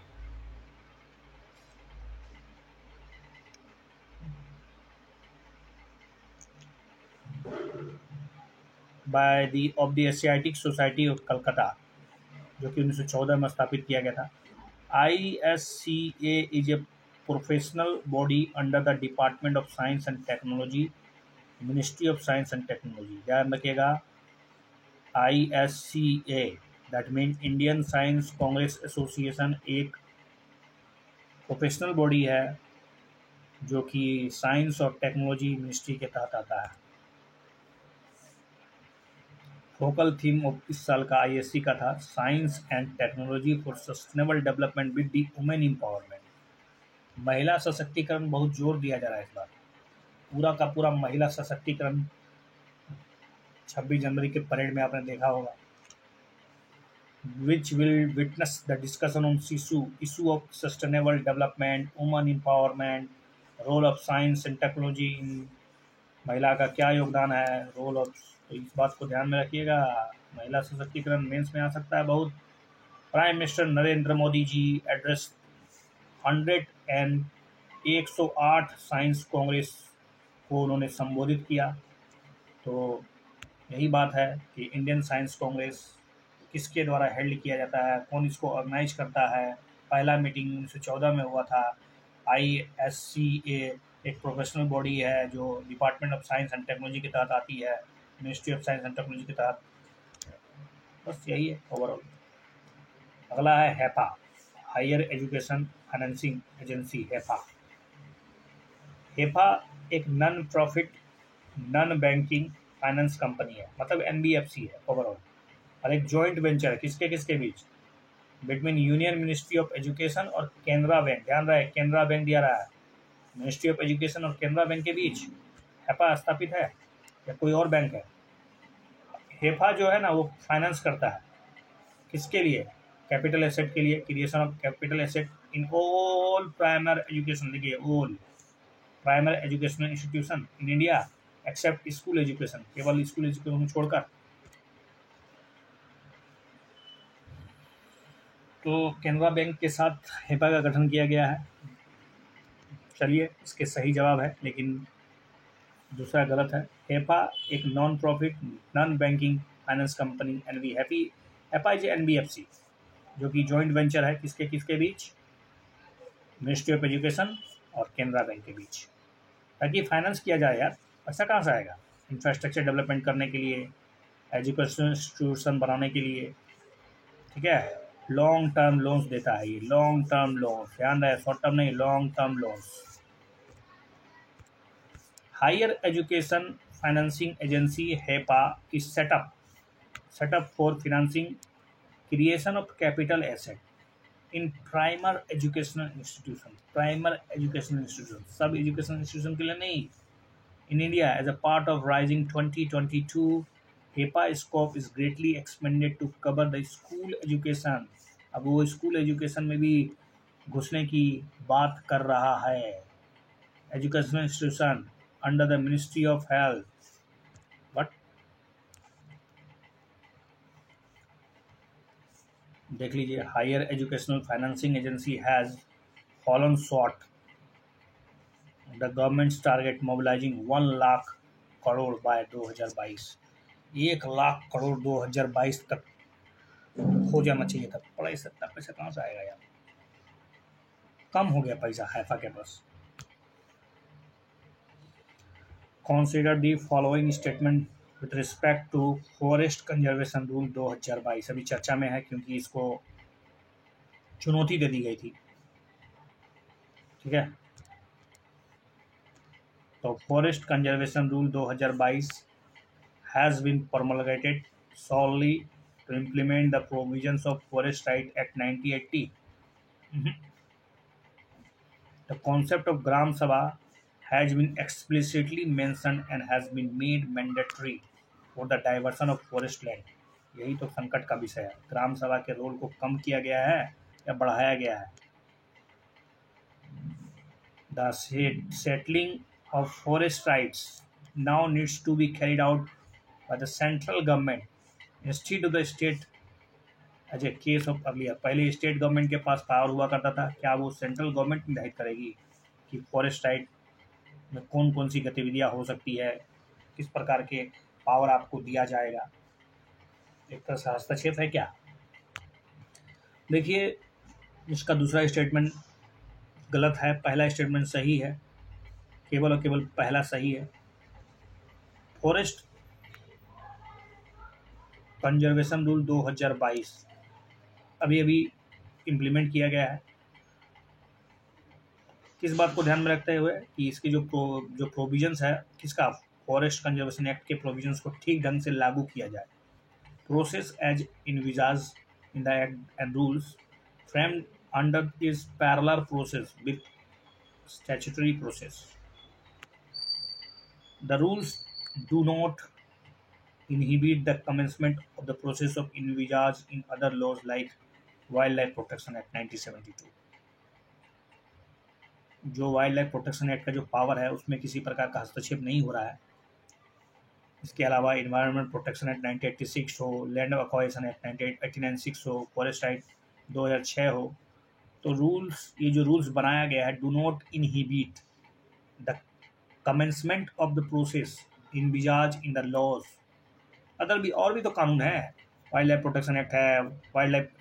By the of the Asiatic society of Calcutta, जो कि 1914 में स्थापित किया गया था। ISCA is a professional body under the department of science and technology, ministry of science and technology. ध्यान रखिएगा, ISCA that mean Indian science Congress association एक प्रोफेशनल बॉडी है जो कि साइंस और टेक्नोलॉजी मिनिस्ट्री के तहत आता है। फोकल थीम ऑफ इस साल का ISC का था science and technology for sustainable development with the women empowerment. महिला सशक्तिकरण बहुत जोर दिया जा रहा है इस बार। पूरा का पूरा महिला सशक्तिकरण 26 जनवरी के परेड में आपने देखा होगा। which will witness the discussion on issue of sustainable development, women empowerment, role of science and technology in, महिला का क्या योगदान है, रोल ऑफ। तो इस बात को ध्यान में रखिएगा। महिला सशक्तिकरण मेंस में आ सकता है बहुत। Prime minister Narendra Modi ji address 108 science Congress को उन्होंने संबोधित किया। तो यही बात है कि इंडियन साइंस कांग्रेस किसके द्वारा हेल्ड किया जाता है, कौन इसको ऑर्गेनाइज करता है। पहला मीटिंग 1914 में हुआ था। ISCA एक प्रोफेशनल बॉडी है जो department of science and technology के तहत आती है, ministry of science and technology के तहत। बस यही है ओवरऑल। अगला है HEFA, higher education financing agency, HEFA. HEFA एक non profit non banking finance company है, मतलब NBFC है ओवरऑल। और एक जॉइंट वेंचर है किसके किसके बीच, between union ministry of education और केनरा बैंक। ध्यान रहे, केनरा बैंक दिया रहा है, मिनिस्ट्री ऑफ एजुकेशन और केनरा बैंक के बीच हैपा स्थापित है, या कोई और बैंक है। हैपा जो है ना वो फाइनेंस करता है किसके लिए, कैपिटल एसेट के लिए, creation of capital asset in all primary education. देखिए, all primary educational institution in India except school education, केवल स्कूल एजुकेशन छोड़कर। तो केनरा बैंक के साथ हैपा का गठन किया गया है। चलिए, इसके सही जवाब है, लेकिन दूसरा गलत है। हैपा एक non profit non banking finance company HEPA is NBFC, जो कि जॉइंट वेंचर है किसके किसके बीच, मिनिस्ट्री ऑफ एजुकेशन और केनरा बैंक के बीच। ताकि फाइनेंस किया जाए यार, पैसा कहाँ से आएगा, इंफ्रास्ट्रक्चर डेवलपमेंट करने के लिए, एजुकेशन इंस्टीट्यूशन बनाने के लिए, ठीक है। लॉन्ग टर्म लोन्स देता है ये, लॉन्ग टर्म लोन्स, ध्यान रहे, शॉर्ट टर्म नहीं, long term loans. Higher education financing agency HEFA is setup for financing creation of capital asset in primary educational institution, सब एजुकेशन इंस्टीट्यूशन के लिए नहीं। In India, as a part of Rising 2022, HEPA scope is greatly expanded to cover the school education। अब वो स्कूल एजुकेशन में भी घुसने की बात कर रहा है। Educational institution under the ministry of health, but देख लीजिए, higher educational financing agency has fallen short the government's target mobilising 1 lakh crore by 2022। 1 lakh crore 2022 तक हो जाना चाहिए था। पड़ा इतना पैसा कहाँ से आएगा यार, कम हो गया पैसा हैफा के पास। Consider the following statement with respect to forest conservation rule 2022। अभी चर्चा में है क्योंकि इसको चुनौती दे दी गई थी, ठीक है। तो forest conservation rule 2022 has been promulgated solely to implement the provisions of Forest Right Act 1980. Mhm. The concept of Gram Sabha has been explicitly mentioned and has been made mandatory for the diversion of forest land. यही तो संकट का विषय है, ग्राम सभा के रोल को कम किया गया है या बढ़ाया गया है. The settling of forest rights now needs to be carried out by the central government instead of the state as a case of earlier. पहले स्टेट गवर्नमेंट के पास पावर हुआ करता था, क्या वो सेंट्रल गवर्नमेंट निर्धारित करेगी कि फॉरेस्ट राइट में कौन कौन सी गतिविधियां हो सकती है, किस प्रकार के पावर आपको दिया जाएगा. एक तरह से हस्तक्षेप है क्या. देखिए, इसका दूसरा स्टेटमेंट गलत है, पहला स्टेटमेंट सही है, केवल और केवल पहला सही है. फॉरेस्ट कंजर्वेशन रूल 2022 अभी अभी इम्प्लीमेंट किया गया है. किस बात को ध्यान में रखते हुए कि इसके जो प्रोविजंस है किसका, फॉरेस्ट कंजर्वेशन एक्ट के प्रोविजंस को ठीक ढंग से लागू किया जाए. Process as envisages in the act and rules framed under is parallel process with statutory process. The rules do not inhibit the commencement of the process of envisaged in other laws like Wildlife Protection Act 1972. जो वाइल्ड लाइफ प्रोटेक्शन एक्ट का जो पावर है उसमें किसी प्रकार का हस्तक्षेप नहीं हो रहा है. इसके अलावा इन्वायरमेंट प्रोटेक्शन एक्ट 1986 हो, लैंड एक्वाजिशन एक्ट 1989 हो, फॉरेस्ट एक्ट 2006 हो, तो रूल्स, ये जो रूल्स बनाया गया है, do not inhibit the commencement of the process envisages in the laws. Other भी और भी तो कानून है, वाइल्ड लाइफ प्रोटेक्शन एक्ट है, वाइल्ड लाइफ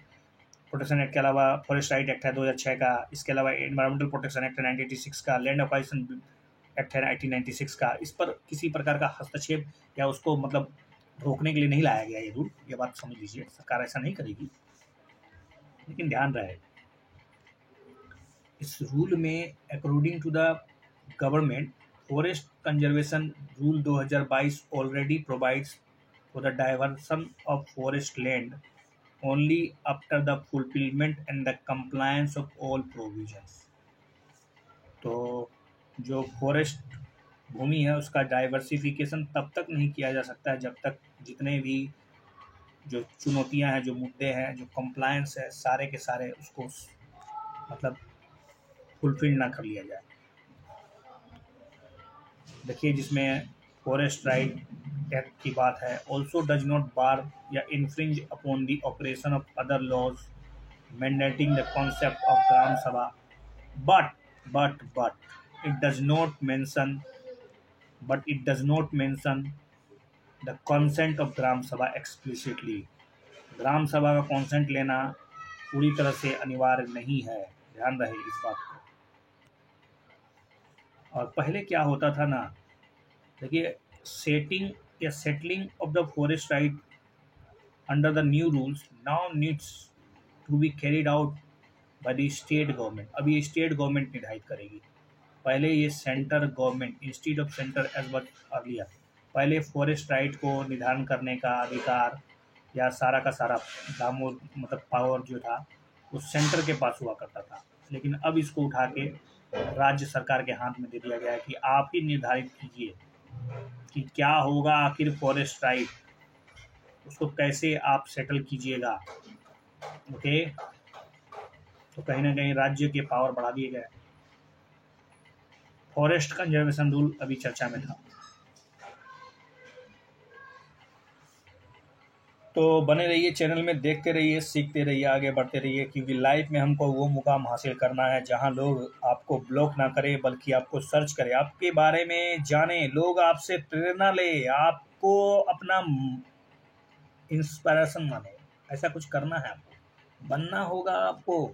प्रोटेक्शन एक्ट के अलावा फॉरेस्ट राइट एक्ट है 2006 का, इसके अलावा एनवायरमेंटल प्रोटेक्शन एक्ट है 1986 का, लैंड एक्वाजिशन एक्ट है 1996 का. इस पर किसी प्रकार का हस्तक्षेप या उसको मतलब रोकने के लिए नहीं लाया गया ये रूल, ये बात समझ लीजिए. सरकार ऐसा नहीं करेगी, लेकिन ध्यान रहे इस रूल में according to the government forest conservation rule 2022 already provides for the diversion of forest land only after the fulfilment and the compliance of all provisions. तो जो फॉरेस्ट भूमि है उसका डाइवर्सिफिकेशन तब तक नहीं किया जा सकता है जब तक जितने भी जो चुनौतियां हैं, जो मुद्दे हैं, जो कंप्लायंस है, सारे के सारे उसको मतलब फुलफिल ना कर लिया जाए. देखिए, जिसमें फॉरेस्ट राइट एक्ट की बात है, ऑल्सो डज नॉट बार या infringe upon the operation of other laws mandating the concept of Gram Sabha, but it does not mention the consent of ग्राम सभा explicitly. ग्राम सभा का कॉन्सेंट लेना पूरी तरह से अनिवार्य नहीं है, ध्यान रहे इस बात को. और पहले क्या होता था ना, देखिए, settling of the forest right under the new rules now needs to be carried out by the state government. अभी स्टेट गवर्नमेंट निर्धारित करेगी. पहले ये centre government instead of centre as what earlier. पहले फॉरेस्ट राइट को निर्धारण करने का अधिकार या सारा का सारा दामों मतलब पावर जो था वो सेंटर के पास हुआ करता था, लेकिन अब इसको उठा के राज्य सरकार के हाथ में दे दिया गया है कि आप ही निर्धारित कीजिए कि क्या होगा आखिर फॉरेस्ट राइट, उसको कैसे आप सेटल कीजिएगा. ओके, तो कहीं ना कहीं राज्य के पावर बढ़ा दिए गए. फॉरेस्ट कंजर्वेशन रूल अभी चर्चा में था. तो बने रहिए चैनल में, देखते रहिए, सीखते रहिए, आगे बढ़ते रहिए, क्योंकि लाइफ में हमको वो मुकाम हासिल करना है जहां लोग आपको ब्लॉक ना करें बल्कि आपको सर्च करें, आपके बारे में जाने, लोग आपसे प्रेरणा ले, आपको अपना इंस्पिरेशन माने. ऐसा कुछ करना है, आपको बनना होगा, आपको